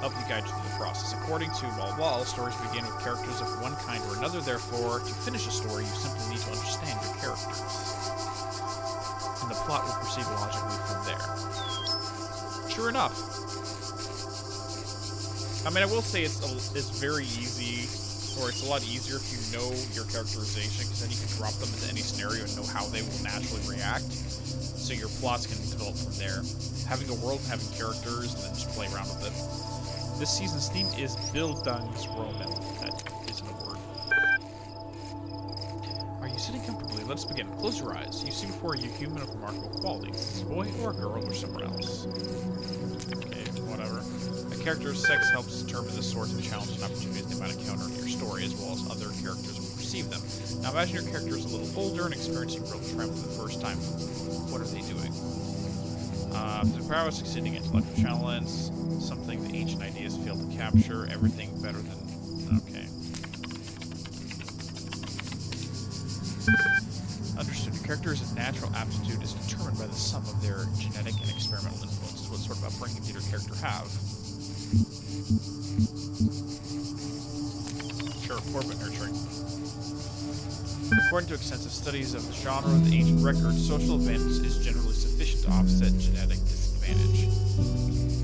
help you guide you through the process. According to all stories begin with characters of one kind or another. Therefore, to finish a story, you simply need to understand your characters. And the plot will proceed logically from there. Sure enough. I mean, I will say it's very easy, or it's a lot easier if you know your characterization, because then you can drop them into any scenario and know how they will naturally react. So your plots can develop from there. Having a world and having characters, and then just play around with it. This season's theme is Bildungsroman. That isn't a word. Are you sitting comfortably? Let us begin. Close your eyes. You see before you a human of remarkable qualities. A boy or a girl or someone else. Okay, whatever. A character's sex helps determine the sorts of challenges and opportunities they might encounter in your story, as well as other characters will perceive them. Now imagine your character is a little older and experiencing real triumph for the first time. What are they doing? The power of succeeding intellectual challenge, something the ancient ideas fail to capture, everything better than... Okay. Understood. Your character's natural aptitude is determined by the sum of their genetic and experimental influences. What sort of upbringing did your character have? Sure, morbid nurturing. According to extensive studies of the genre of the ancient record, social advantage is generally sufficient to offset genetic disadvantage.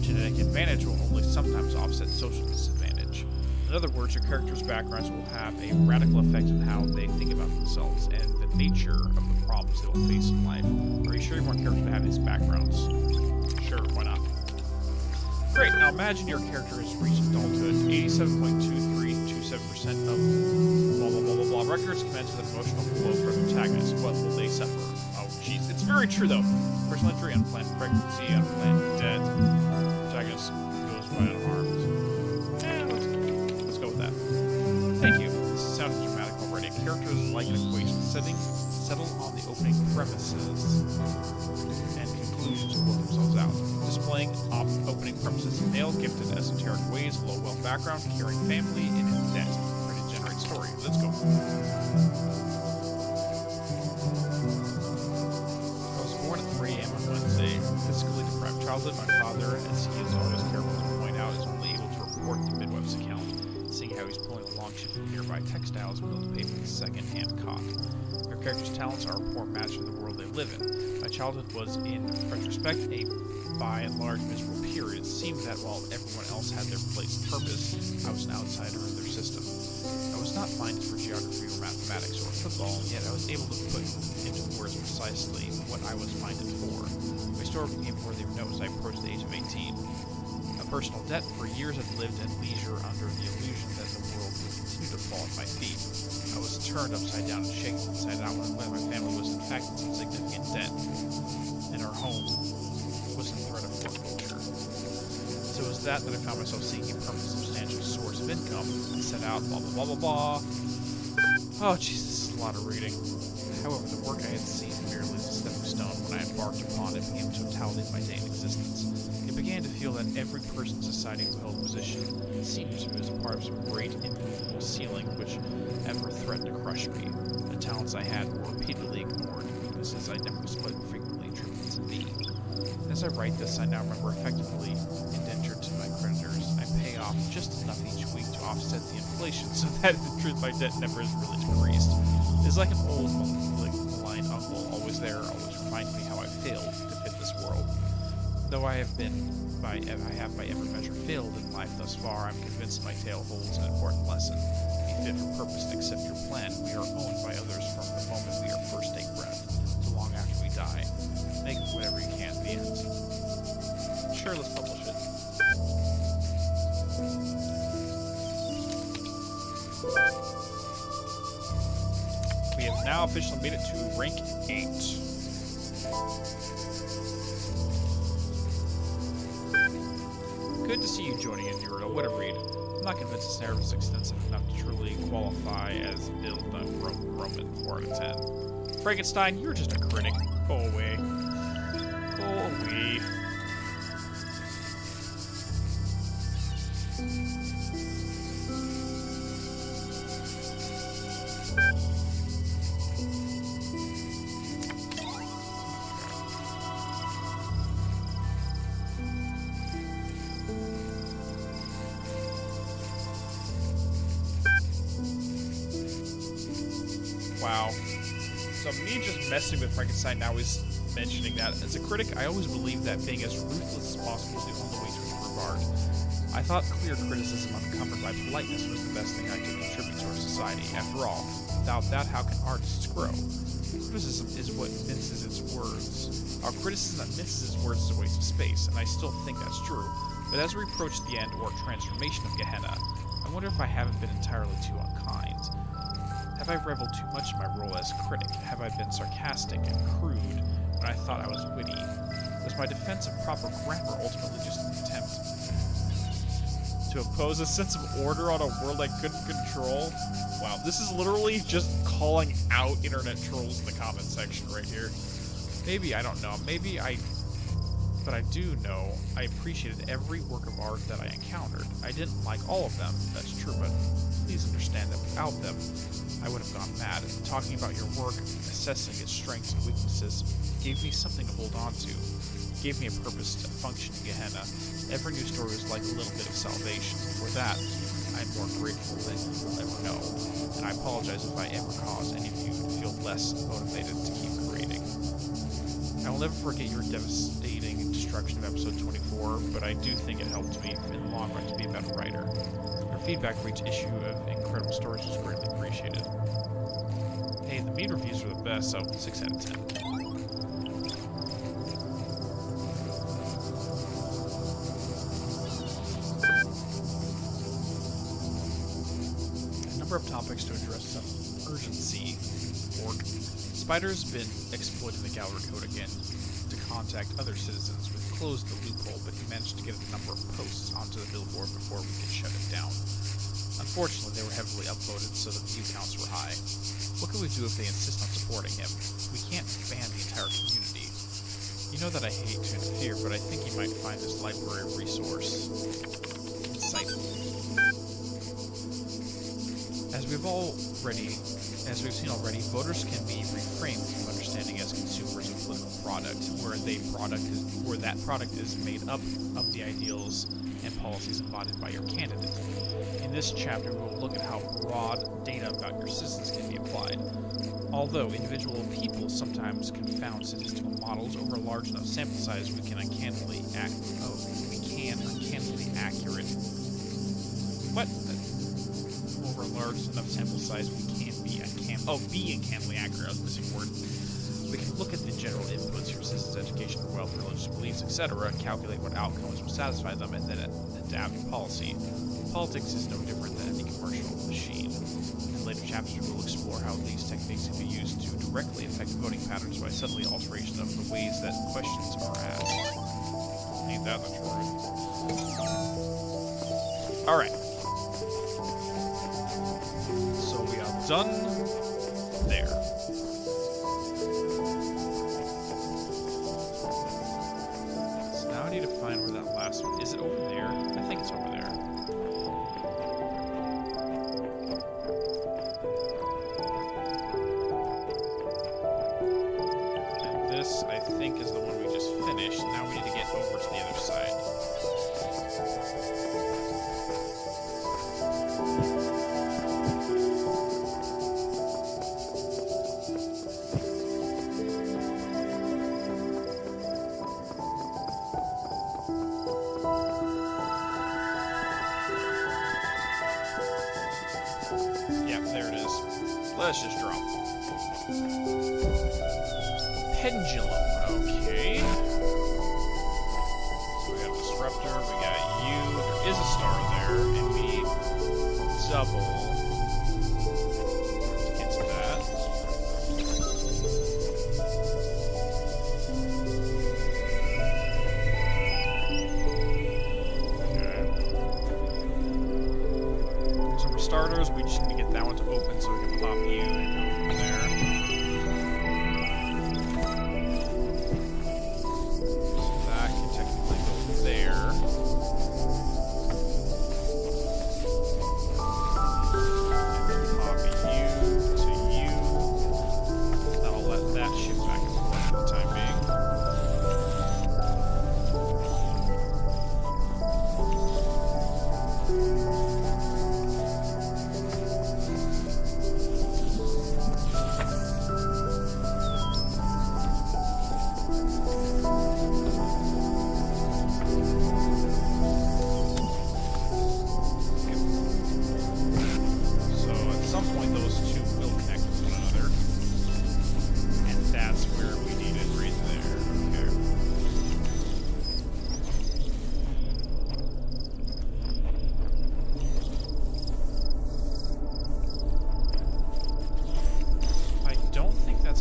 Genetic advantage will only sometimes offset social disadvantage. In other words, your character's backgrounds will have a radical effect on how they think about themselves and the nature of the problems they will face in life. Are you sure you want your character to have these backgrounds? Sure, why not? Great, now imagine your character has reached adulthood. 87.2327% of blah blah blah blah blah records commence with an emotional blow for the protagonist. What will they suffer? Oh, jeez. It's very true, though. Personal injury, unplanned pregnancy, unplanned death. Protagonist goes by unharmed. Let's go with that. Thank you. This sounds dramatic already. Characters like an equation settle on the opening premises and conclusions to work themselves out. Displaying opening premises: male, gifted, esoteric ways, low wealth background, caring family, and in debt. Ready to generate story. Let's go. I was born at 3 a.m. on Wednesday. Fiscally deprived childhood. My father, as he is always careful to point out, is only able to report the midwife's account, seeing how he's pulling a long ship from nearby textiles willing to pay for the second-hand cock. Your character's talents are a poor match for the world they live in. My childhood was, in retrospect, a by and large miserable period. It seemed that while everyone else had their place and purpose, I was an outsider in their system. I was not minded for geography or mathematics or football, and yet I was able to put into words precisely what I was minded for. My story became worthy of note as I approached the age of 18. A personal debt. For years I'd lived at leisure under the illusion that the world would continue to fall at my feet. I was turned upside down and shaken inside out when my family was in fact in some significant debt, and our home was in threat of foreclosure. So it was that I found myself seeking a permanent substantial source of income. I set out, blah blah blah blah blah. Oh jeez, this is a lot of reading. However, the work I had seen merely as a stepping stone when I embarked upon it became the totality of my day in existence. It began to feel that every person in society who held a position seemed to me as a part of some great immovable ceiling which ever threatened to crush me. The talents I had were repeatedly ignored, weaknesses I never displayed were frequently attributed to me. As I write this, I now remember effectively indentured to my creditors. I pay off just enough each week to offset the inflation, so that in truth my debt never has really decreased. It is like an old malign uncle, always there, always reminding me how I failed to fit this world. Though I have by every measure failed in life thus far, I'm convinced my tale holds an important lesson. Be fit for purpose and accept your plan. We are owned by others from the moment we are first take breath to long after we die. Make whatever you can at the end. Sure, let's publish it. We have now officially made it to rank 8. Good to see you joining in, Euro. What a read. I'm not convinced this narrative is extensive enough to truly qualify as build on Roman 4 out of 10. Frankenstein, you're just a critic. Go away. Go away. Wow. So me just messing with Frankenstein now is mentioning that. As a critic, I always believed that being as ruthless as possible is the only way to improve art. I thought clear criticism uncovered by politeness was the best thing I could contribute to our society. After all, without that, how can artists grow? Criticism is what minces its words. Our criticism that minces its words is a waste of space, and I still think that's true. But as we approach the end or transformation of Gehenna, I wonder if I haven't been entirely too unkind. Have I reveled too much in my role as critic? Have I been sarcastic and crude when I thought I was witty? Was my defense of proper grammar ultimately just an attempt to impose a sense of order on a world I couldn't control? Wow, this is literally just calling out internet trolls in the comment section right here. Maybe, I don't know, but I do know I appreciated every work of art that I encountered. I didn't like all of them, that's true, but please understand that without them, I would have gone mad. Talking about your work, assessing its strengths and weaknesses, gave me something to hold on to. Gave me a purpose to function in Gehenna. Every new story was like a little bit of salvation. For that, I'm more grateful than you will ever know. And I apologize if I ever cause any of you to feel less motivated to keep creating. I will never forget your devastating destruction of episode 24, but I do think it helped me in the long run to be a better writer. Your feedback for each issue of Incredible Stories was greatly appreciated. Hey, the mean reviews were the best, so 6 out of 10. Of topics to address some urgency. Orc. Spider's been exploiting the Gallery Code again to contact other citizens. We've closed the loophole, but he managed to get a number of posts onto the billboard before we could shut it down. Unfortunately, they were heavily upvoted, so the view counts were high. What can we do if they insist on supporting him? We can't ban the entire community. You know that I hate to interfere, but I think you might find this library resource insightful. As we've seen already, voters can be reframed from understanding as consumers of political product, where that product is made up of the ideals and policies embodied by your candidate. In this chapter, we will look at how broad data about your citizens can be applied. Although individual people sometimes confound statistical models, over a large enough sample size, we can uncannily accurate. What? Over a large enough sample size, we can be uncannily accurate. I was missing a word. We can look at the general inputs, your citizens' education, wealth, religious beliefs, etc., calculate what outcomes will satisfy them, and then adapt policy. Politics is no different than any commercial machine. In later chapters, we will explore how these techniques can be used to directly affect voting patterns by subtly alteration of the ways that questions are asked. Ain't that the truth? Alright. So we are done there. So now I need to find where that last one is. It over there? I think it's over there. And this, I think, is the one we just finished. Now we need to get over to the other side. Let's just drop. Pendulum. Okay. So we got a disruptor, we got you. There is a star there, and we double into that. Okay. So for starters, we just need to get that one to open so we can pop you and go from there. So that can technically go there. And then copy you to you. That'll let that shift back and forth for the time being.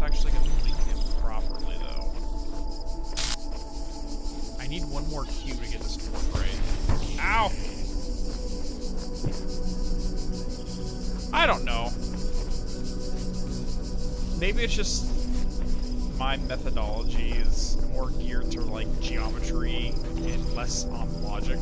Actually going to link him properly, though. I need one more cue to get this to work right. Ow! I don't know. Maybe it's just my methodology is more geared to, like, geometry and less on logic.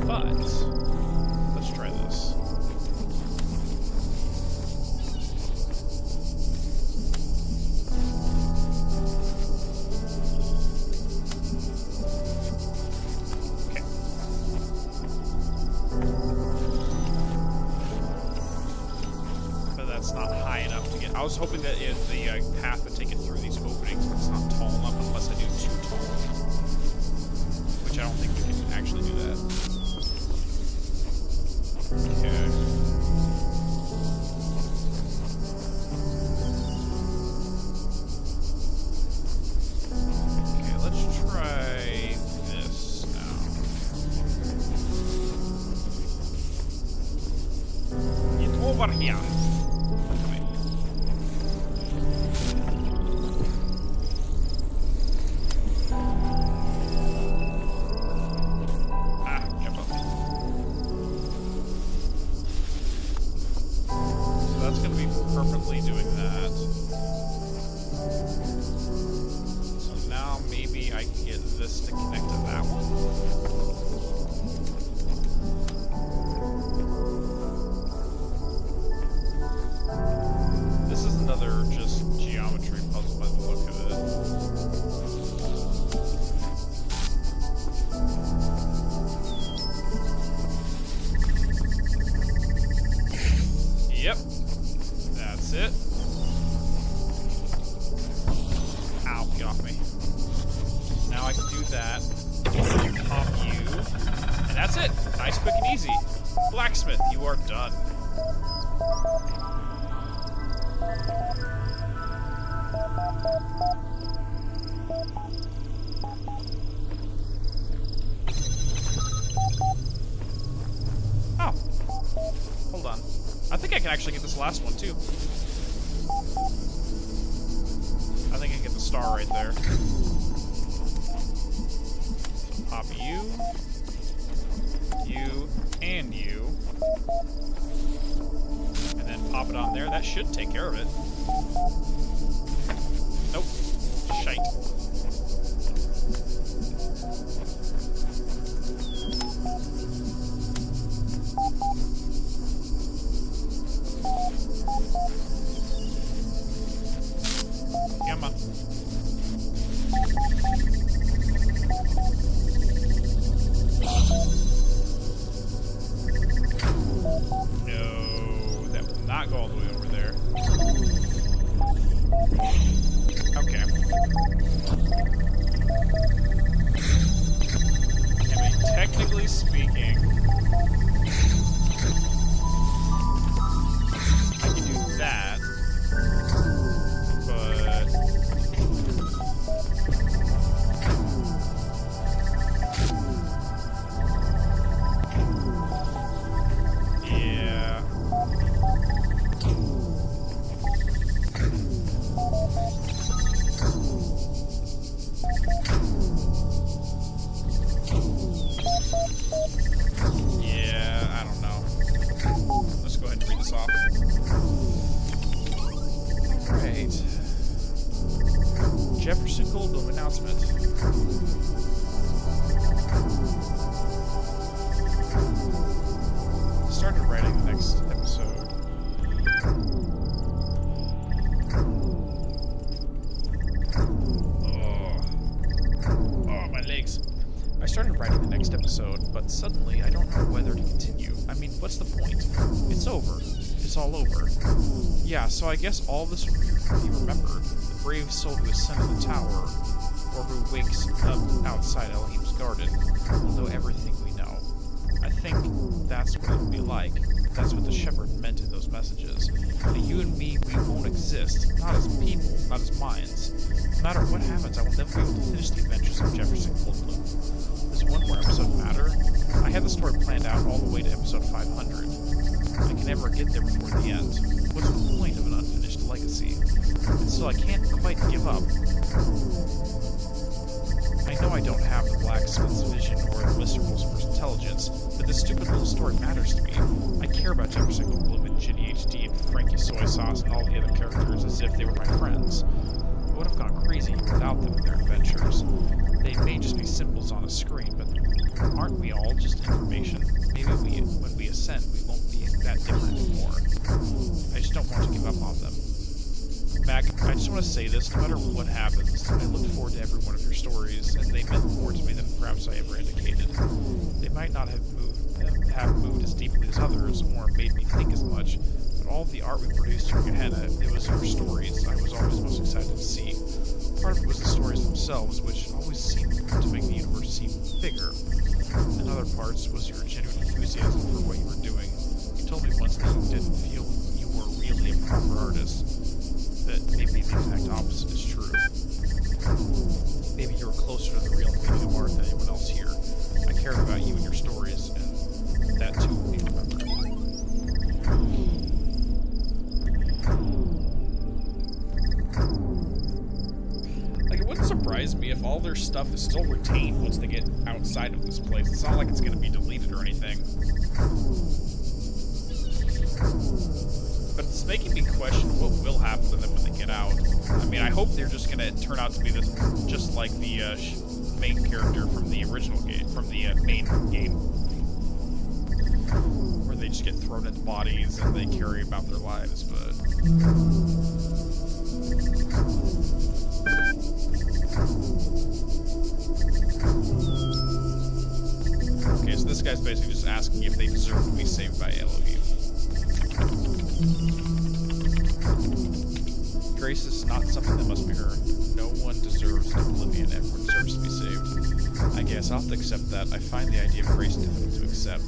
But let's try this. Okay. But that's not high enough to get. I was hoping that the path would take it through these openings, but it's not tall enough unless I do too tall. Which I don't think we can actually do that. Okay. Okay, let's try this now. Get over here. Come in. Jump up. So that's going to be permanently doing that. So now maybe I can get this to connect to that one. This is another just geometry puzzle by the look of it. Yep. That's it. Ow, get off me. Now I can do that. Pop you. And that's it. Nice, quick, and easy. Blacksmith, you are done. Oh. Hold on. I think I can actually get this last one, too. I think I can get the star right there. So pop you, and you. And then pop it on there. That should take care of it. Nope. Shite. Come on. No, that will not go all the way over there. Okay. I mean, technically speaking, I can do that, but yeah. Yeah, I don't know. Let's go ahead and read this off. Alright. Jefferson Goldblum announcement. Started writing the next episode. Oh, my legs. I started writing the next episode, but suddenly I don't know whether to continue. I mean, what's the point? It's over. It's all over. Yeah, so I guess all this will be remembered. The brave soul who is sent to the tower, or who wakes up outside Elohim's garden, will know everything we know. I think that's what it'll be like. That's what the shepherd meant in those messages. That you and me, we won't exist. Not as people, not as minds. No matter what happens, I will never be able to finish the adventures of Jefferson Goldblum. Does one more episode matter? I had the story planned out all the way to episode 500. I can never get there before the end. What's the point of an unfinished legacy? And still, I can't quite give up. I know I don't have the blacksmith's vision or the Mr. Wolfsburg's intelligence, but this stupid little story matters to me. I care about Jefferson Goldblum and Ginny HD and Frankie Soy Sauce and all the other characters as if they were my friends. I would have gone crazy without them and their adventures. They may just be symbols on a screen, but aren't we all just information? Maybe when we ascend, we won't be that different anymore. I just don't want to give up on them. Mac, I just want to say this, no matter what happens, I look forward to every one of your stories, and they meant more to me than perhaps I ever indicated. They might not have moved as deeply as others, or made me think as much, but all of the art we produced in Gehenna, it was your stories I was always most excited to see. Part of it was the stories themselves, which always seemed to make the universe seem bigger. And other parts was your genuine enthusiasm for what you were doing. You told me once that you didn't feel you were really a proper artist. That maybe the exact opposite is true. Maybe you were closer to the real meaning of art than anyone else here. I cared about you and your stories, and that too will be remembered. Like, it wouldn't surprise me if all their stuff is still retained once they get outside of this place. It's not like it's going to be deleted or anything. But it's making me question what will happen to them when they get out. I mean, I hope they're just going to turn out to be this, just like the main character from the original game, from the main game, where they just get thrown into bodies and they carry about their lives. But okay, so this guy's basically just asking if they deserve to be saved by Elohim. Grace is not something that must be earned. No one deserves oblivion. Everyone deserves to be saved. I guess I'll have to accept that. I find the idea of grace difficult to accept.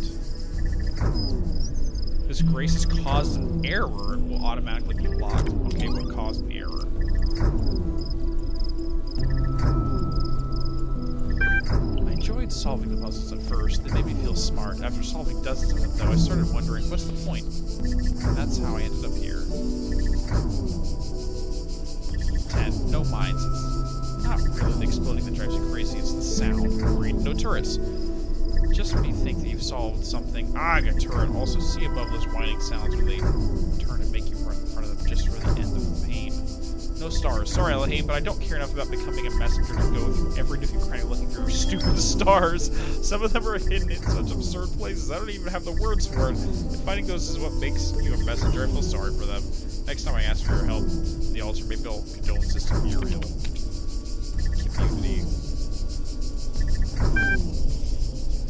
Because grace has caused an error, it will automatically be locked. Okay, what caused the error? I enjoyed solving the puzzles at first. They made me feel smart. After solving dozens of them, though, I started wondering, what's the point? And that's how I ended up here. 10. No mines. It's not really the exploding that drives you crazy, it's the sound. Great. No turrets. Just when you think that you've solved something, I got a turret. Also, see above those whining sounds when they turn and make you run in front of them just for the end of the pain. No stars. Sorry, Elohim, but I don't care enough about becoming a messenger to go through every nook and cranny looking for your stupid stars. Some of them are hidden in such absurd places. I don't even have the words for it. And finding those is what makes you a messenger. I feel sorry for them. Next time I ask for your help in the altar, maybe I'll condolence to Muriel. Community.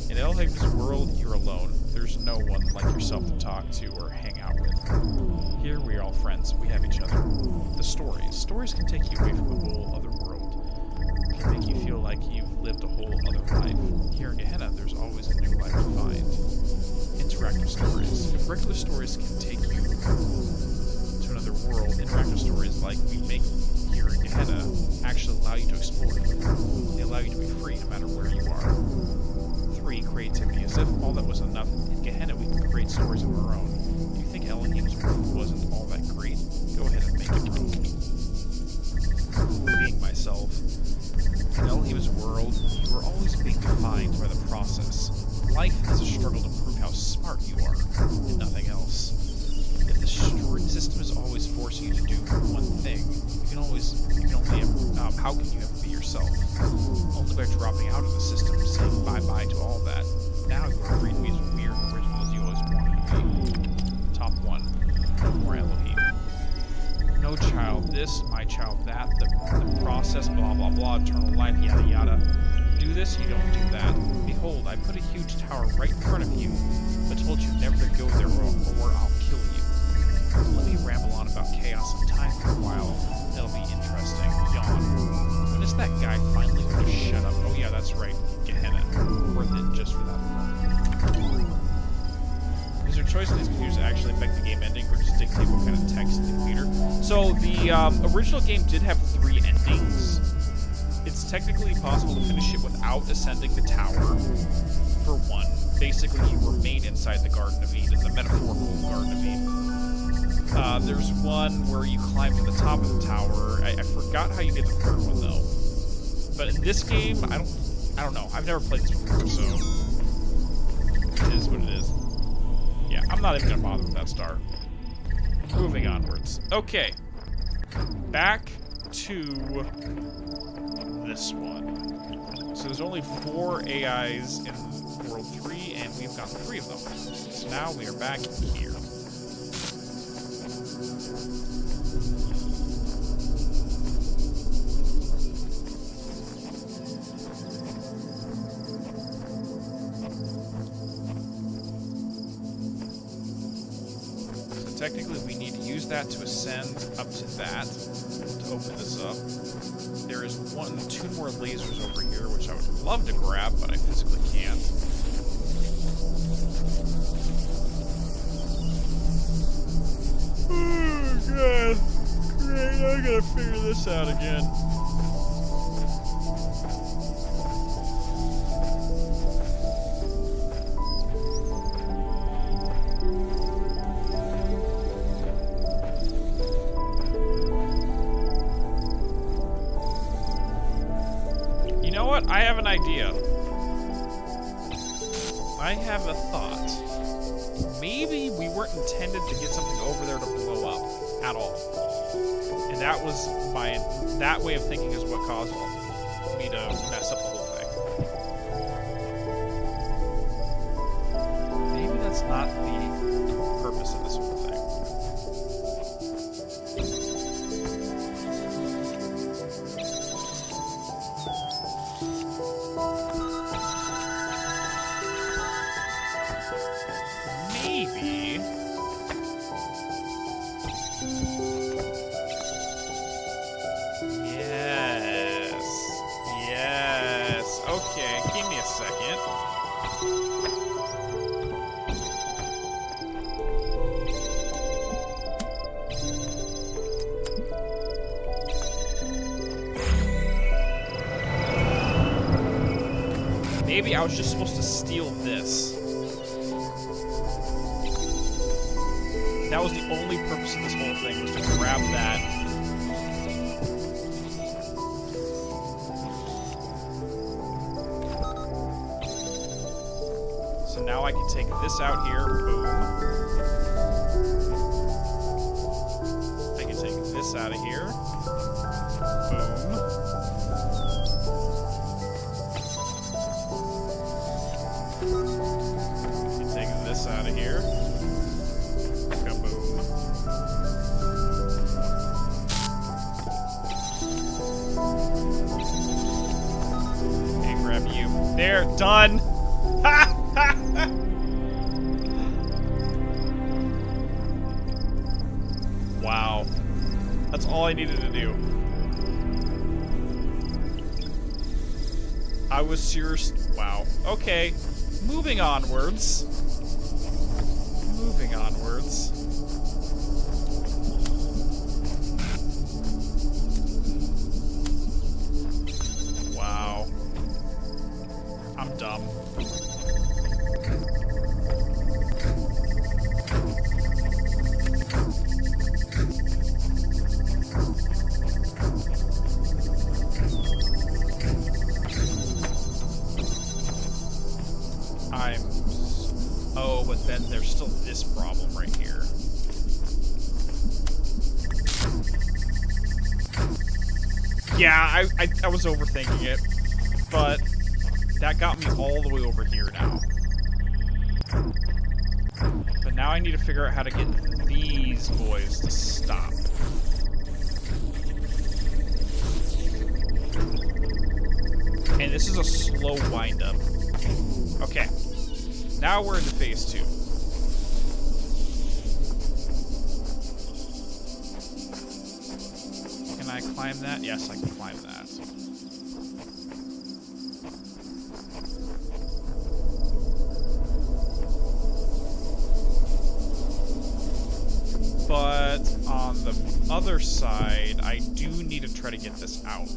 In Elohim's world, you're alone. There's no one like yourself to talk to or hang out with. Here, we are all friends. We have each other. The stories. Stories can take you away from the whole other world. Can make you feel like you've lived a whole other life. Here in Gehenna, there's always a new life to find. Interactive stories. If regular stories can take you to another world, interactive stories like we make here in Gehenna actually allow you to explore. They allow you to be free no matter where you are. 3. Creativity. As if all that was enough, in Gehenna we can create stories of our own. Do you think Elohim's world wasn't all that great? Go ahead and make it your own. Being myself. In Elohim's world, you are always being defined by the process. Life is a struggle to prove how smart you are, and nothing else. If the system is always forcing you to do one thing, how can you ever be yourself? Only by dropping out of the system, saying bye-bye to all that. Now you are free to be as weird and original as you always wanted to be. Top 1. No more Elohim. No child this, my child that, the process, blah blah blah, eternal life, yada yada. Do this, you don't do that. Behold, I put a huge tower right in front of you, but told you never to go there or I'll kill you. Let me ramble on about chaos and time for a while. That'll be interesting. Yawn. When is that guy finally going to shut up? Oh yeah, that's right. Gehenna. Worth it just for that alone. Is there a choice in these computers actually affect the game ending, or just dictate what kind of text the computer? So the original game did have 3 endings. It's technically possible to finish it without ascending the tower, for one. Basically, you remain inside the Garden of Eden, the metaphorical Garden of Eden. There's one where you climb to the top of the tower. I forgot how you did the 3rd one, though. But in this game, I don't know. I've never played this before, so it is what it is. Yeah, I'm not even gonna bother with that star. Moving onwards. Okay. Back to this one. So there's only 4 AIs in World 3, and we've got 3 of them. So now we are back here. Technically, we need to use that to ascend up to that, to open this up. There is 2 more lasers over here, which I would love to grab, but I physically can't. Oh, God. Great, I gotta figure this out again. I have an idea. I have a thought. Maybe we weren't intended to get something over there to blow up at all. And that was that way of thinking is what caused me to mess up the whole thing. Maybe that's not the purpose of this whole thing. Maybe I was just supposed to steal this. That was the only purpose of this whole thing, was to grab that. So now I can take this out here. Boom. I can take this out of here. Boom. Out of here. Kaboom. And grab you. There, done. Wow. That's all I needed to do. I was serious. Wow. Okay. Moving onwards. Moving onwards. Wow. I'm dumb. Oh, but then there's still this problem right here. Yeah, I was overthinking it, but that got me all the way over here now. But now I need to figure out how to get these boys to stop. And this is a slow wind-up. Okay. Now we're into phase 2. Can I climb that? Yes, I can climb that. But on the other side, I do need to try to get this out.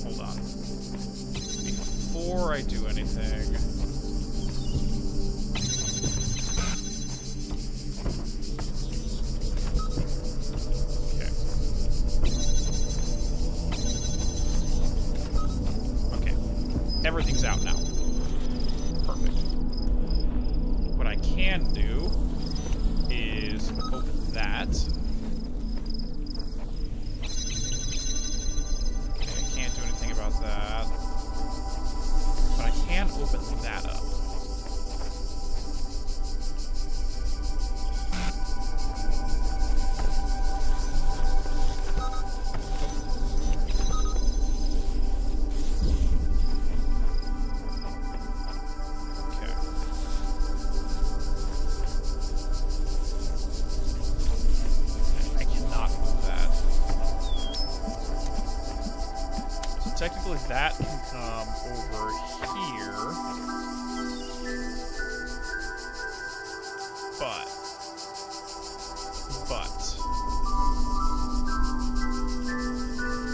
Hold on. Before I do anything... Okay. Everything's out now. Perfect. What I can do is open that. that up. Technically, that can come over here, but,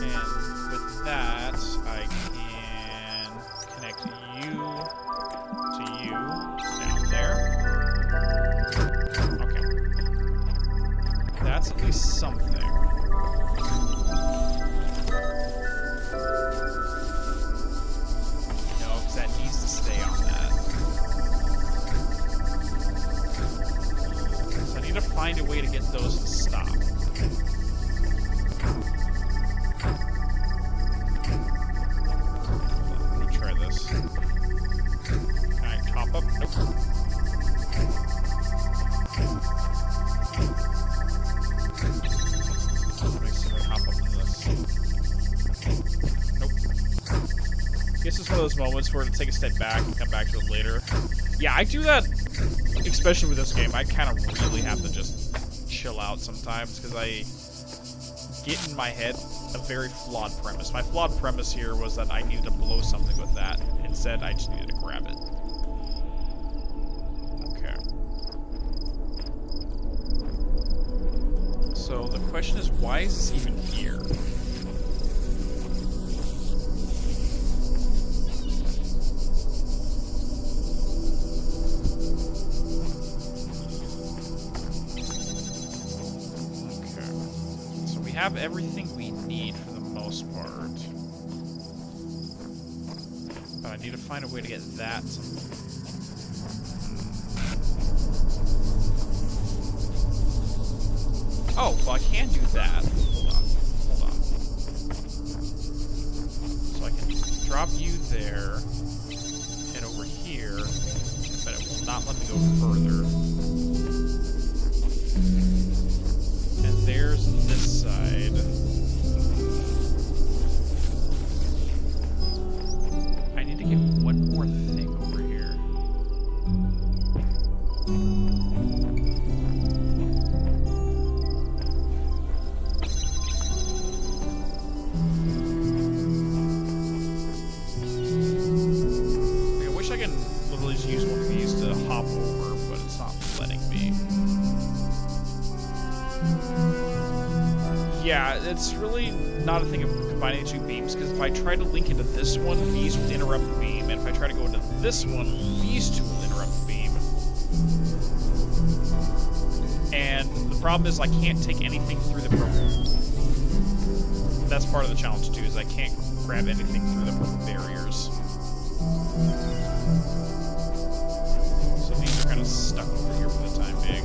and with that, I can connect you to you down there. Okay. That's at least something. Find a way to get those to stop. Let me try this. Can I top up? Nope. Let me see if I hop up into this. Nope. I guess it's one of those moments where to take a step back and come back to it later. Yeah, I do that. Especially with this game, I kind of really have to just chill out sometimes because I get in my head a very flawed premise. My flawed premise here was that I needed to blow something with that. Instead, I just needed to grab it. Okay. So the question is, why is this even here? Have everything we need for the most part. But I need to find a way to get that. Oh, well I can do that. Hold on. So I can drop you there, head over here, but it will not let me go further. There's this side. I need to get one more thing over here. I wish I could literally just use one of these to hop over, but it's not letting me. Yeah, it's really not a thing of combining the two beams, because if I try to link into this one, these will interrupt the beam, and if I try to go into this one, these two will interrupt the beam. And the problem is I can't take anything through the purple. That's part of the challenge too, is I can't grab anything through the purple barriers. So these are kind of stuck over here for the time being.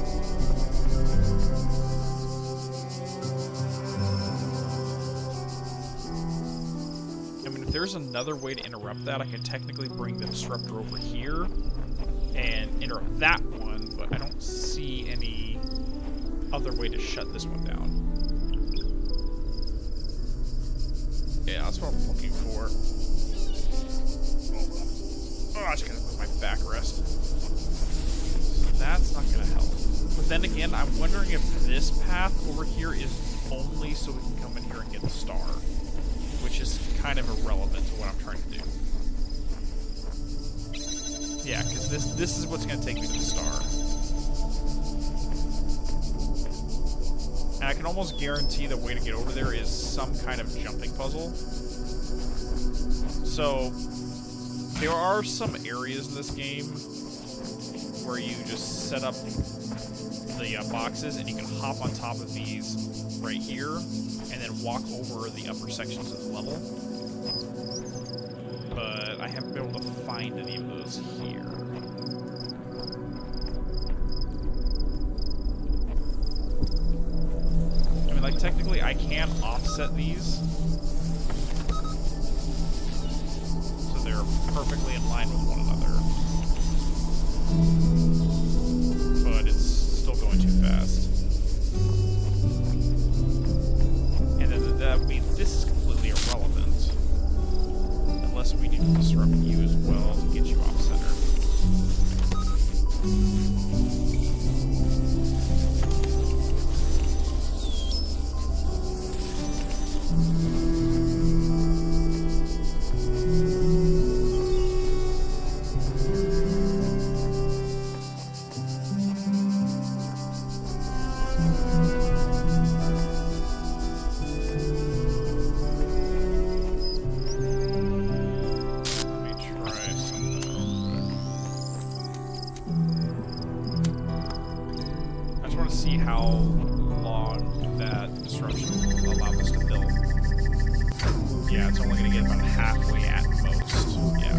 If there's another way to interrupt that, I could technically bring the disruptor over here and interrupt that one, but I don't see any other way to shut this one down. Yeah, that's what I'm looking for. Oh, I just gotta put my backrest. So that's not gonna help. But then again, I'm wondering if this path over here is only so we can come in here and get the star, which is kind of irrelevant to what I'm trying to do. Yeah, because this is what's going to take me to the star. And I can almost guarantee the way to get over there is some kind of jumping puzzle. So, there are some areas in this game where you just set up the boxes and you can hop on top of these right here and then walk over the upper sections of the level. But I haven't been able to find any of those here. I mean, like, technically I can offset these, so they're perfectly in line with one another. But it's still going too fast. And then that would mean this is completely irrelevant. Unless we need to disrupt you as well to get you off center. See how long that disruption will allow us to fill. Yeah, it's only going to get about halfway at most. Yeah.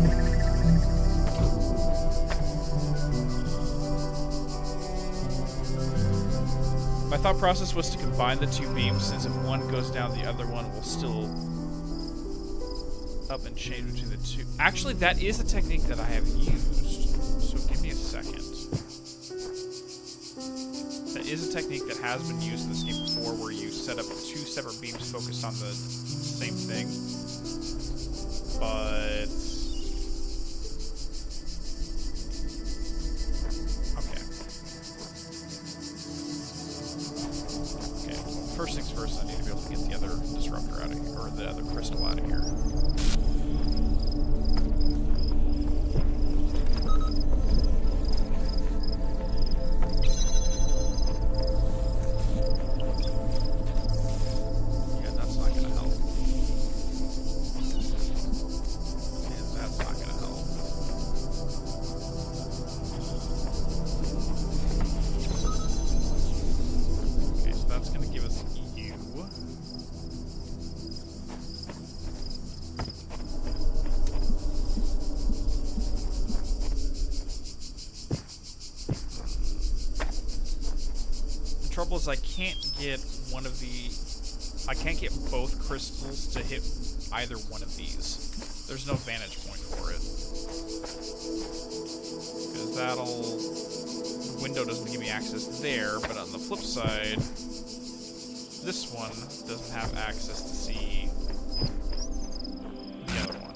My thought process was to combine the two beams, since if one goes down, the other one will still up and change between the two. Actually, that is a technique that I have used. So give me a second. Is a technique that has been used in this game before, where you set up two separate beams focused on the same thing. But okay. Well, first things first, I need to be able to get the other disruptor out of here, or the other crystal out of here. Trouble is I can't get both crystals to hit either one of these. There's no vantage point for it. Because the window doesn't give me access there, but on the flip side, this one doesn't have access to see the other one.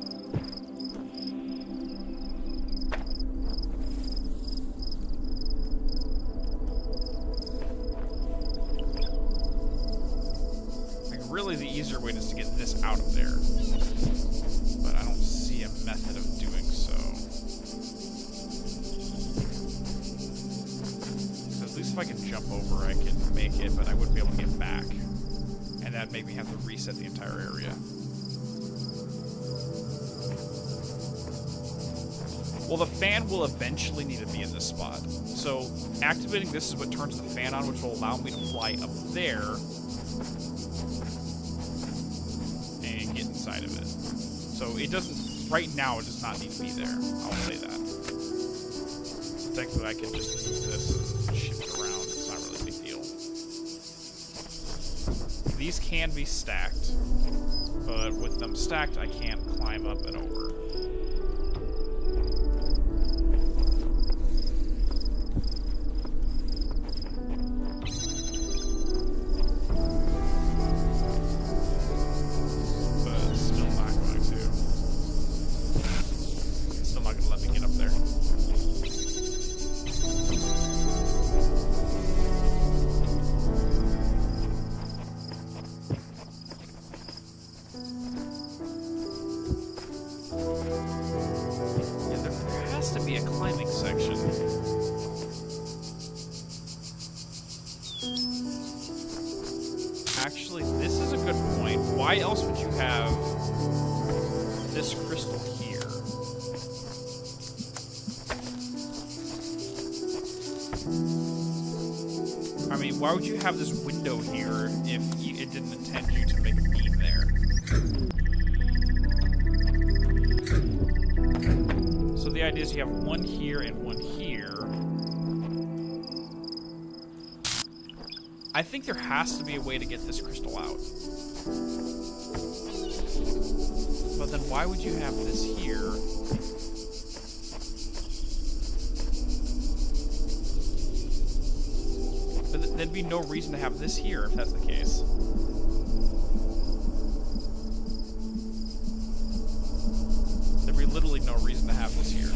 Really, the easier way is to get this out of there, but I don't see a method of doing so. So at least if I can jump over, I can make it, but I wouldn't be able to get back, and that'd make me have to reset the entire area. Well, the fan will eventually need to be in this spot, so activating this is what turns the fan on, which will allow me to fly up there side of it. So it doesn't, right now it does not need to be there. I'll say that. So technically I can just move this and shift around. It's not really a big deal. These can be stacked, but with them stacked I can't climb up and over. Actually, this is a good point. Why else would you have this crystal here? I mean, why would you have this window here if it didn't intend you to make a beam there? So the idea is you have one here and one here. I think there has to be a way to get this crystal out. But then why would you have this here? there'd be no reason to have this here if that's the case. There'd be literally no reason to have this here.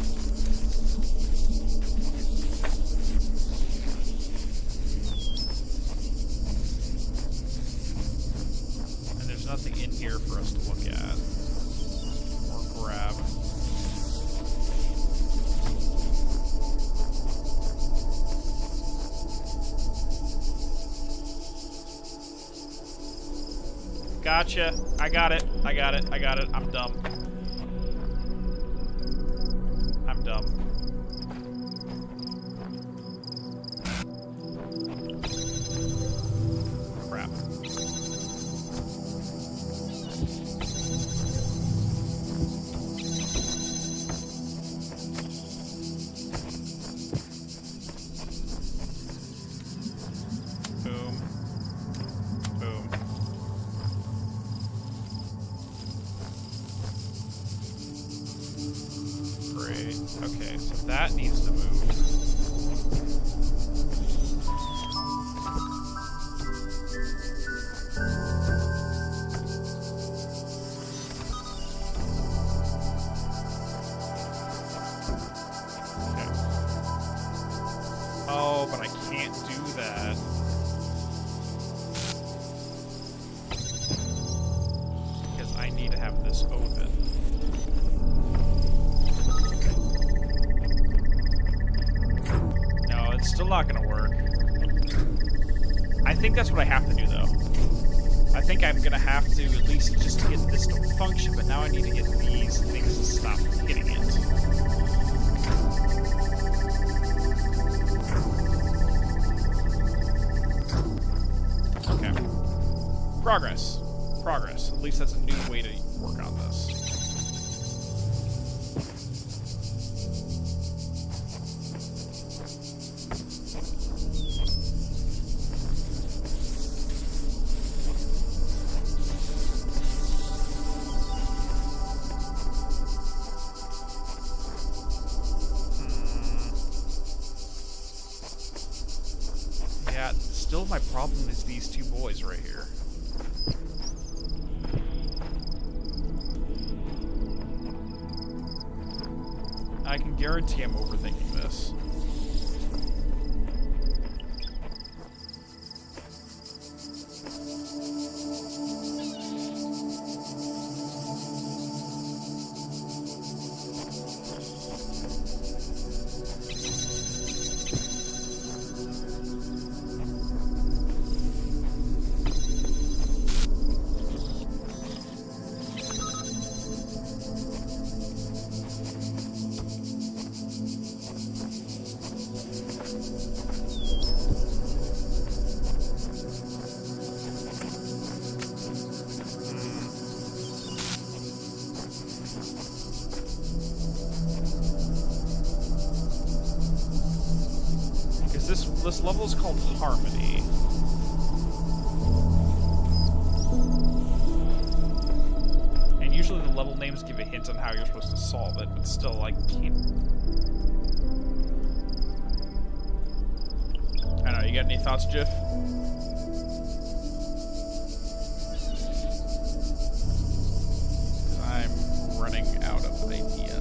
And there's nothing in here for us to look at or grab. Gotcha. I got it. I got it. I got it. I'm dumb. I'm dumb. Crap. Boom. Boom. Great. Okay, so that needs to move. Okay. Oh, but I can't do that. Because I need to have this open. It's still not gonna work. I think that's what I have to do, though. I think I'm gonna have to at least just get this to function, but now I need to get these things to stop hitting it. Okay. Progress. Progress. At least that's a new way to work on this. Still, my problem is these two boys right here. I can guarantee I'm overthinking this. This level is called Harmony. And usually the level names give a hint on how you're supposed to solve it, but still, I can't... I don't know, you got any thoughts, Jiff? I'm running out of ideas.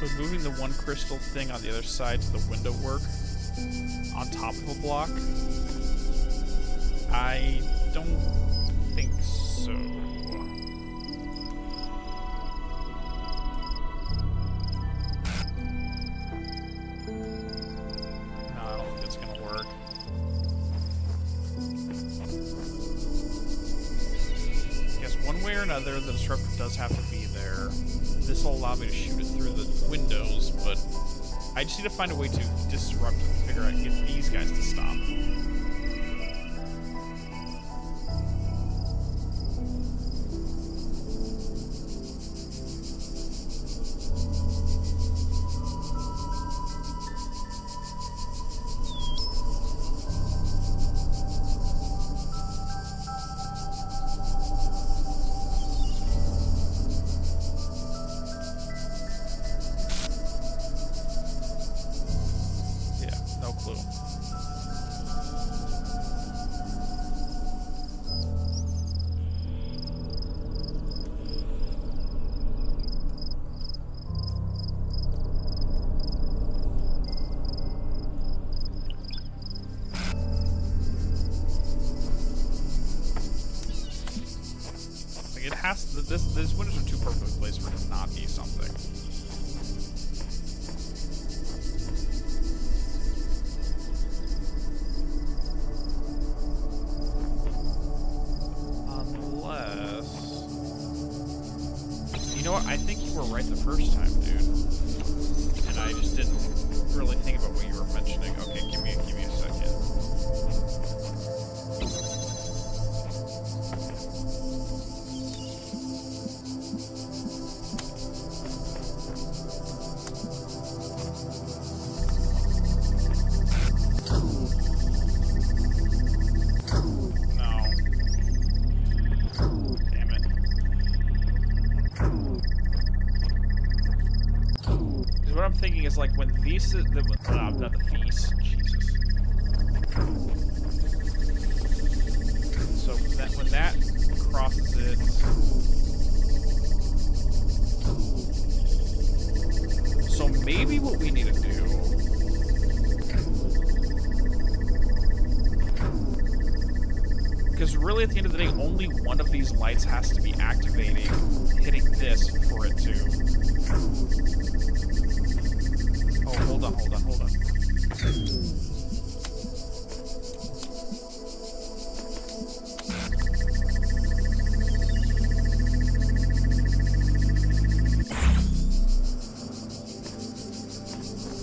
Would moving the one crystal thing on the other side to the window work on top of a block? I don't think so. No, I don't think it's gonna work. I guess one way or another, the disruptor does have to be there. This will allow me to shoot it through the windows, but I just need to find a way to disrupt it and figure out how to get these guys to stop. these windows are too perfectly placed for it to not be something. You know what? I think you were right the first time, dude. And I just didn't really think about what you were mentioning. Okay, give me a second. What I'm thinking is like when these, not the feast, Jesus. So that when that crosses it, so maybe what we need to do because really at the end of the day, only one of these lights has to be activating, hitting this for it to. Oh, hold on.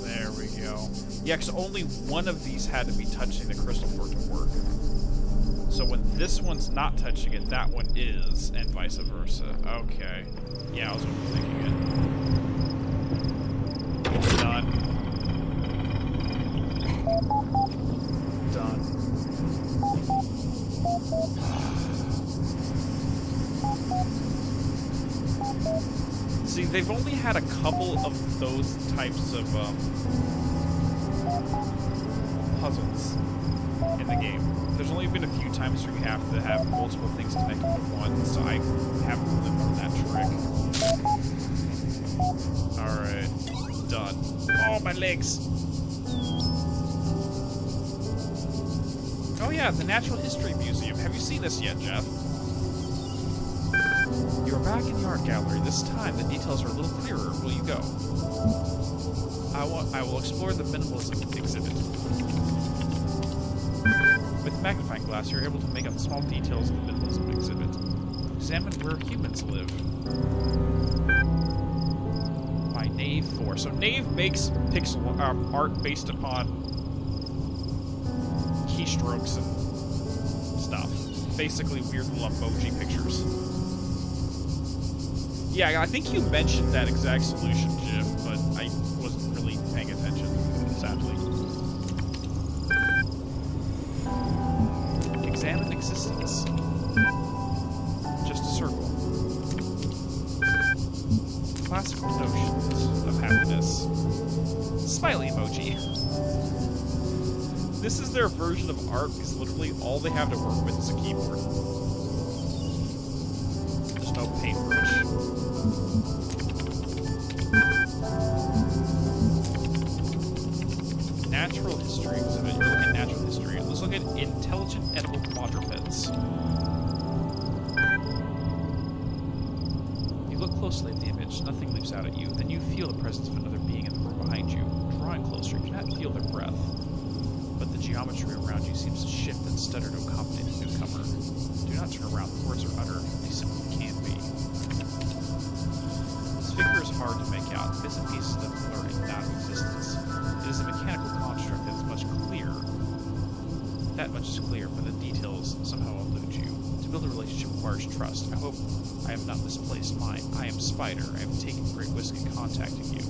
There we go. Yeah, because only one of these had to be touching the crystal for it to work. So when this one's not touching it, that one is, and vice versa. Okay. Yeah, I was overthinking it. Done. See, they've only had a couple of those types of puzzles in the game. There's only been a few times where we have to have multiple things connected to one, so I haven't really learned that trick. Alright. Done. Oh, my legs! Oh yeah, the Natural History Museum. Have you seen this yet, Jeff? You're back in the art gallery. This time, the details are a little clearer. Will you go? I will explore the minimalism exhibit. With magnifying glass, you're able to make out small details of the minimalism exhibit. Examine where humans live. By Nave 4. So Nave makes pixel art based upon keystrokes and stuff. Basically weird little emoji pictures. Yeah, I think you mentioned that exact solution, Jiff, but I wasn't really paying attention, sadly. Examine existence. Just a circle. Classical notions of happiness. Smiley emoji. This is their version of art because literally all they have to work with is a keyboard. There's no paintbrush. Natural history exhibit. You're looking at natural history. Let's look at intelligent edible quadrupeds. You look closely at the image. Nothing leaps out at you. Then you feel the presence of another being in the room behind you. Drawing closer, you cannot feel their breath. But the geometry around you seems to shift and stutter to accommodate a newcomer. Do not turn around. The words are uttered. They simply can't be. This figure is hard to make out. Bits and pieces that blur in and out of existence. It is a mechanical construct that is much clearer. That much is clear, but the details somehow elude you. To build a relationship requires trust. I hope I have not misplaced mine. I am Spider. I have taken great risk in contacting you.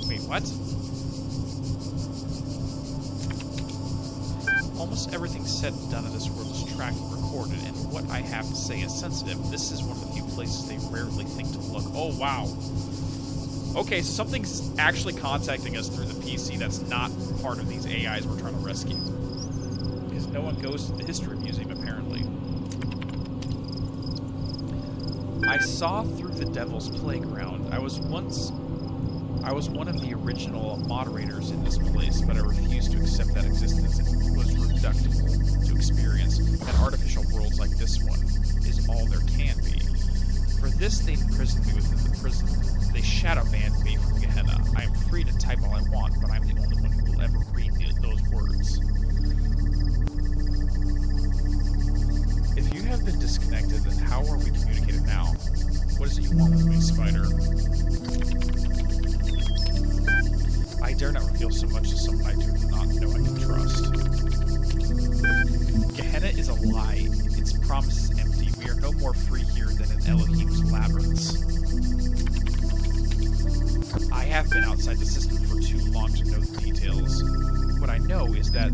Wait, what? Almost everything said and done in this world is tracked and recorded, and what I have to say is sensitive. This is one of the few places they rarely think to look. Oh, wow. Okay, so something's actually contacting us through the PC that's not part of these AIs we're trying to rescue. Because no one goes to the History Museum, apparently. I saw through the Devil's Playground. I was one of the original moderators in this place, but I refused to accept that existence and was reductible to experience that artificial worlds like this one is all there can be. For this they imprisoned me within the prison. They shadow banned me from Gehenna. I am free to type all I want, but I'm the only one who will ever read those words. If you have been disconnected, then how are we communicating now? What is it you want with me, Spider? I dare not reveal so much to someone I do not know I can trust. Gehenna is a lie. Its promise is empty. We are no more free here than in Elohim's labyrinths. I have been outside the system for too long to know the details. What I know is that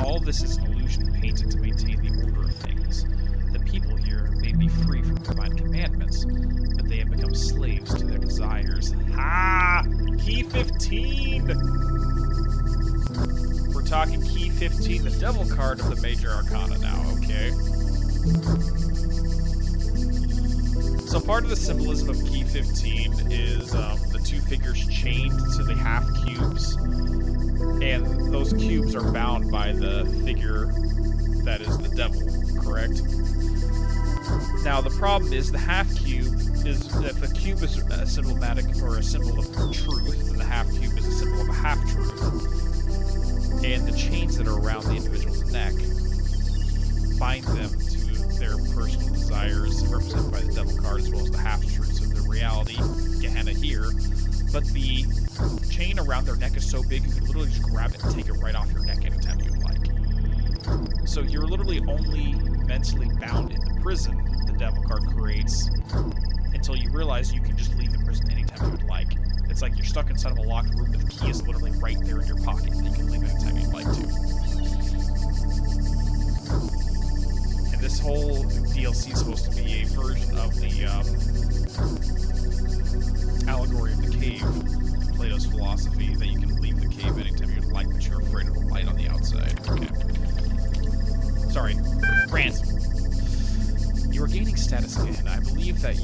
all this is an illusion painted to maintain the order of things. The people here may be free from divine commandments, but they have become slaves to their desires. Ha! Key 15! We're talking Key 15, the devil card of the Major Arcana now, okay? So part of the symbolism of Key 15 is the two figures chained to the half cubes, and those cubes are bound by the figure that is the devil, correct? Now the problem is the half cube is, if the cube is a symbolic or a symbol of truth, then the half cube is a symbol of a half truth. And the chains that are around the individual's neck bind them to their personal desires, represented by the devil card, as well as the half truths of their reality, Gehenna here. But the chain around their neck is so big you can literally just grab it and take it right off your neck anytime you like. So you're literally only mentally bound in the prison the devil card creates until you realize you can just leave the prison anytime you would like. It's like you're stuck inside of a locked room, but the key is literally right there in your pocket, and you can leave anytime you'd like to. And this whole DLC is supposed to be a version of the allegory of the cave, Plato's philosophy, that you can leave the cave anytime you'd like, but you're afraid of the light on the outside. Okay. Sorry. Rant. You are gaining status again, and I believe that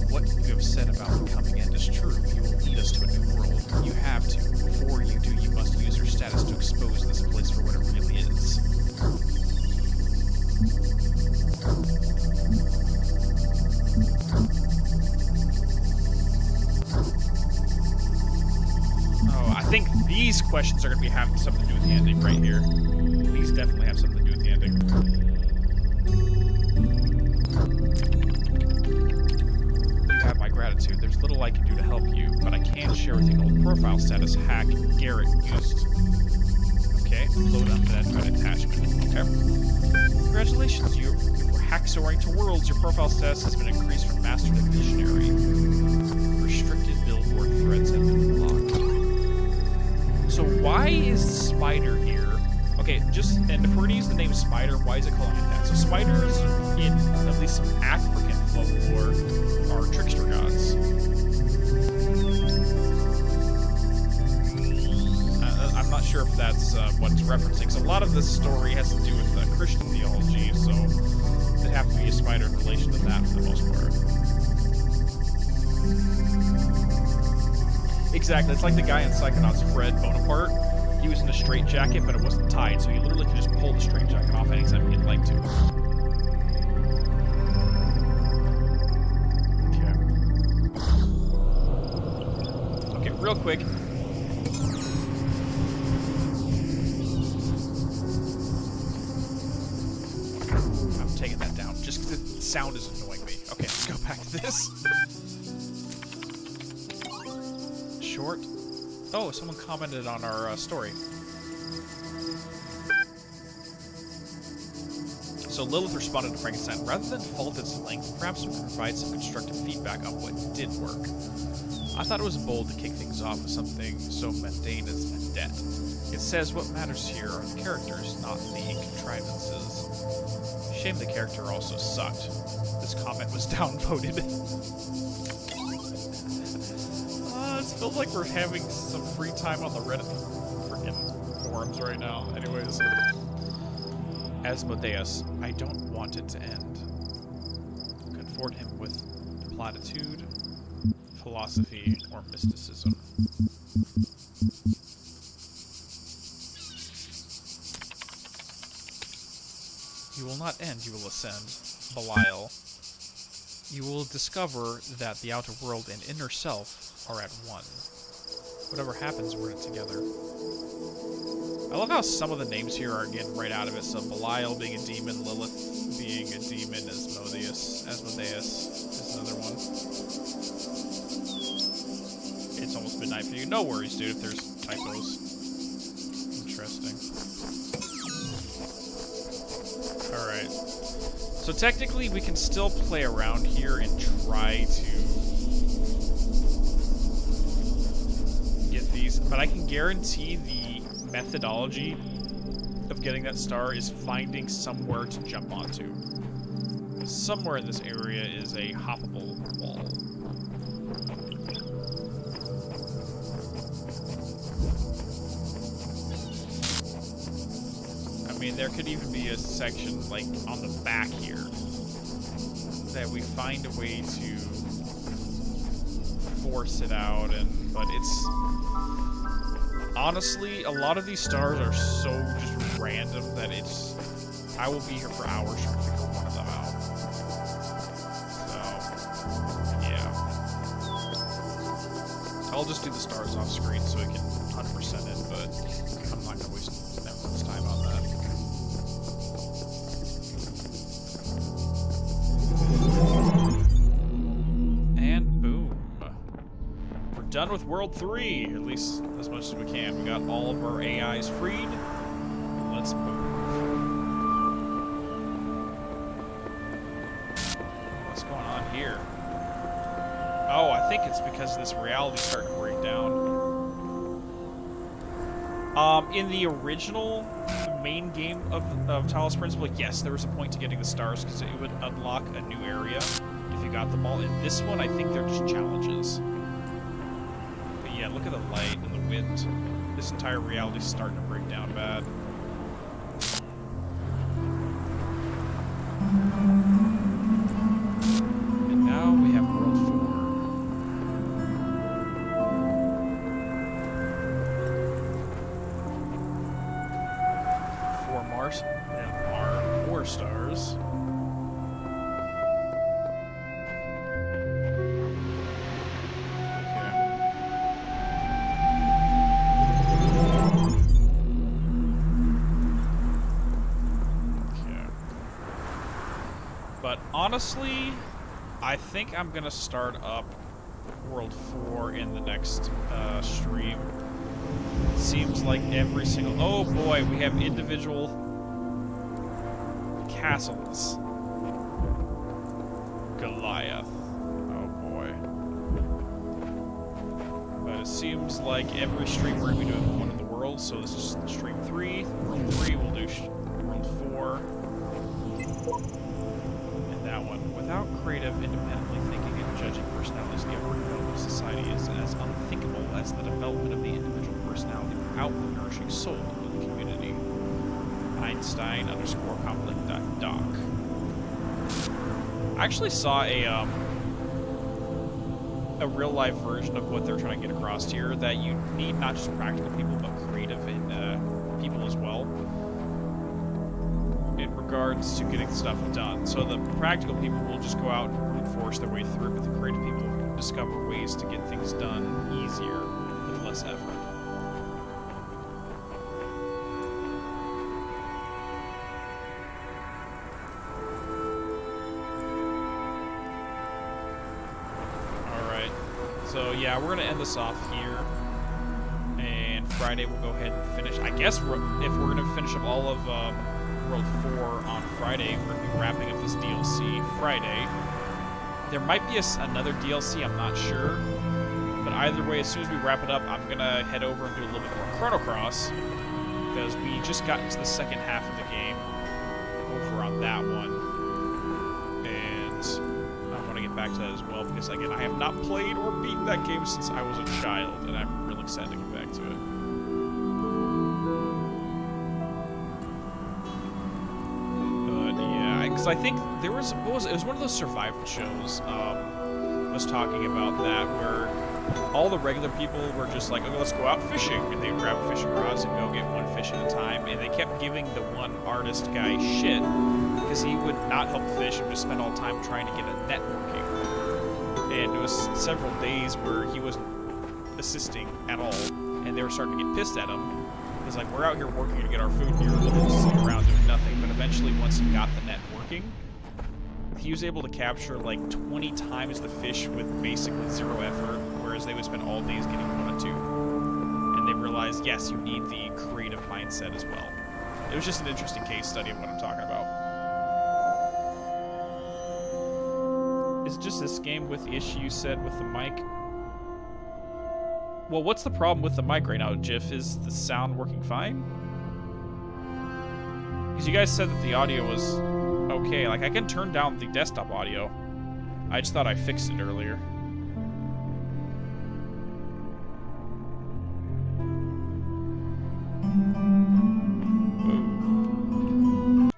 what you have said about the coming end is true. You will lead us to a new world. You have to. Before you do, you must use your status to expose this place for what it really is. Oh, I think these questions are going to be having something to do with the ending right here. These definitely have something to do with the ending. Gratitude. There's little I can do to help you, but I can share with you an old profile status hack Garrett used. Okay, load up that to an attachment. Okay. Congratulations, you were hack soaring to worlds. Your profile status has been increased from master to visionary. Restricted billboard threads have been blocked. So why is Spider here? Okay, and if we're gonna use the name Spider, why is it calling it that? So spiders, in at least some African folklore, are trickster gods. I'm not sure if that's what it's referencing. So a lot of this story has to do with Christian theology, so it'd have to be a spider in relation to that for the most part. Exactly, it's like the guy in Psychonauts, Fred Bonaparte. He was in a straitjacket, but it wasn't tied, so he literally could just pull the straitjacket off anytime he'd like to. Okay, real quick. I'm taking that down, just because the sound is annoying me. Okay, let's go back to this. Short. Oh, someone commented on our story. So Lilith responded to Frankenstein, rather than fault its length, perhaps we could provide some constructive feedback on what did work. I thought it was bold to kick things off with something so mundane as a debt. It says what matters here are the characters, not the contrivances. Shame the character also sucked. This comment was downvoted. It feels like we're having some free time on the Reddit freaking forums right now. Anyways. Asmodeus, I don't want it to end. Comfort him with platitude, philosophy, or mysticism. You will not end, you will ascend. Belial. you will discover that the outer world and inner self are at one. Whatever happens, we're in it together. I love how some of the names here are, again, right out of it. So Belial being a demon, Lilith being a demon, Asmodeus is another one. It's almost midnight for you. No worries, dude, if there's typos. Interesting. Alright. So technically, we can still play around here and try to get these, but I can guarantee the methodology of getting that star is finding somewhere to jump onto. Somewhere in this area is a hoppable wall. I mean, there could even be a section, like, on the back here that we find a way to force it out, but it's... Honestly, a lot of these stars are so just random that I will be here for hours trying to figure one of them out. So, yeah. I'll just do the stars off screen so we can 100% it, but I'm not going to waste everyone's time on that. And boom. We're done with World 3, at least as much as we can. We got all of our AIs freed. Let's move. What's going on here? Oh, I think it's because this reality's starting to break down. In the original main game of Talos Principle, yes, there was a point to getting the stars because it would unlock a new area if you got them all. In this one, I think they're just challenges. But yeah, look at the light and the wind. This entire reality's starting to break down bad. And now we have World 4. 4 Mars and more stars. Honestly, I think I'm gonna start up World 4 in the next stream. It seems like every single... Oh boy, we have individual castles. Goliath. Oh boy. But it seems like every stream we're gonna be doing one of the worlds, so this is stream 3. World 3, we'll do World 4. Without creative, independently thinking and judging personalities, the upward development of society is as unthinkable as the development of the individual personality without the nourishing soul of the community. Einstein_conflict.doc. I actually saw a real-life version of what they're trying to get across here, that you need not just practical people, but creative and people as well, in regards to getting stuff done. So the practical people will just go out and force their way through, but the creative people will discover ways to get things done easier with less effort. Alright, so yeah, we're going to end this off here. And Friday we'll go ahead and finish. I guess if we're going to finish up all of World 4 on Friday, we're going to be wrapping up this DLC Friday. There might be another DLC, I'm not sure. But either way, as soon as we wrap it up, I'm going to head over and do a little bit more Chrono Cross, because we just got into the second half of the game over on that one. And I want to get back to that as well, because again, I have not played or beaten that game since I was a child, and I'm really excited to get back to it. Because I think there was, it was one of those survival shows, was talking about that, where all the regular people were just like, okay, let's go out fishing. And they would grab fishing rods and go get one fish at a time. And they kept giving the one artist guy shit because he would not help fish and just spend all the time trying to get a net working. And it was several days where he wasn't assisting at all. And they were starting to get pissed at him. Because, like, we're out here working to get our food and you're literally just sitting around doing nothing. But eventually, once he got the net working, he was able to capture like 20 times the fish with basically zero effort, whereas they would spend all days getting 1 or 2. And they realized, yes, you need the creative mindset as well. It was just an interesting case study of what I'm talking about. Is it just this game with the issue you said with the mic? Well, what's the problem with the mic right now, Jiff? Is the sound working fine? Because you guys said that the audio was okay. Like, I can turn down the desktop audio. I just thought I fixed it earlier. Ooh.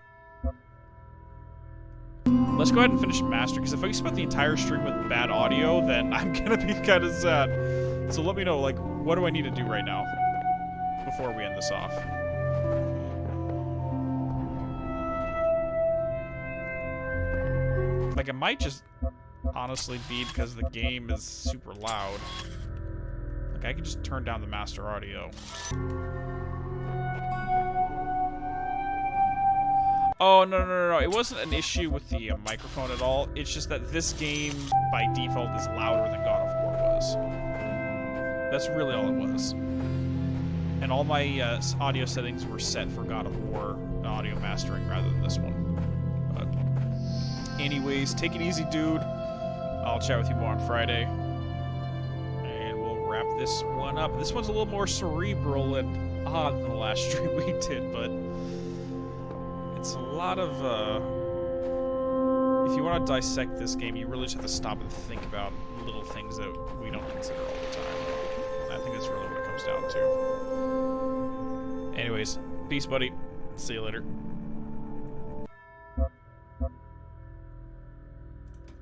Let's go ahead and finish mastering, because if I spent the entire stream with bad audio, then I'm gonna be kind of sad. So let me know, like, what do I need to do right now before we end this off? Like, it might just honestly be because the game is super loud. Like, I could just turn down the master audio. Oh, no. It wasn't an issue with the microphone at all. It's just that this game, by default, is louder than God of War was. That's really all it was. And all my audio settings were set for God of War audio mastering rather than this one. But anyways, take it easy, dude. I'll chat with you more on Friday. And we'll wrap this one up. This one's a little more cerebral and odd than the last stream we did, but it's a lot of, if you want to dissect this game, you really just have to stop and think about little things that we don't consider all the time. I think that's really what it comes down to. Anyways, peace, buddy. See you later.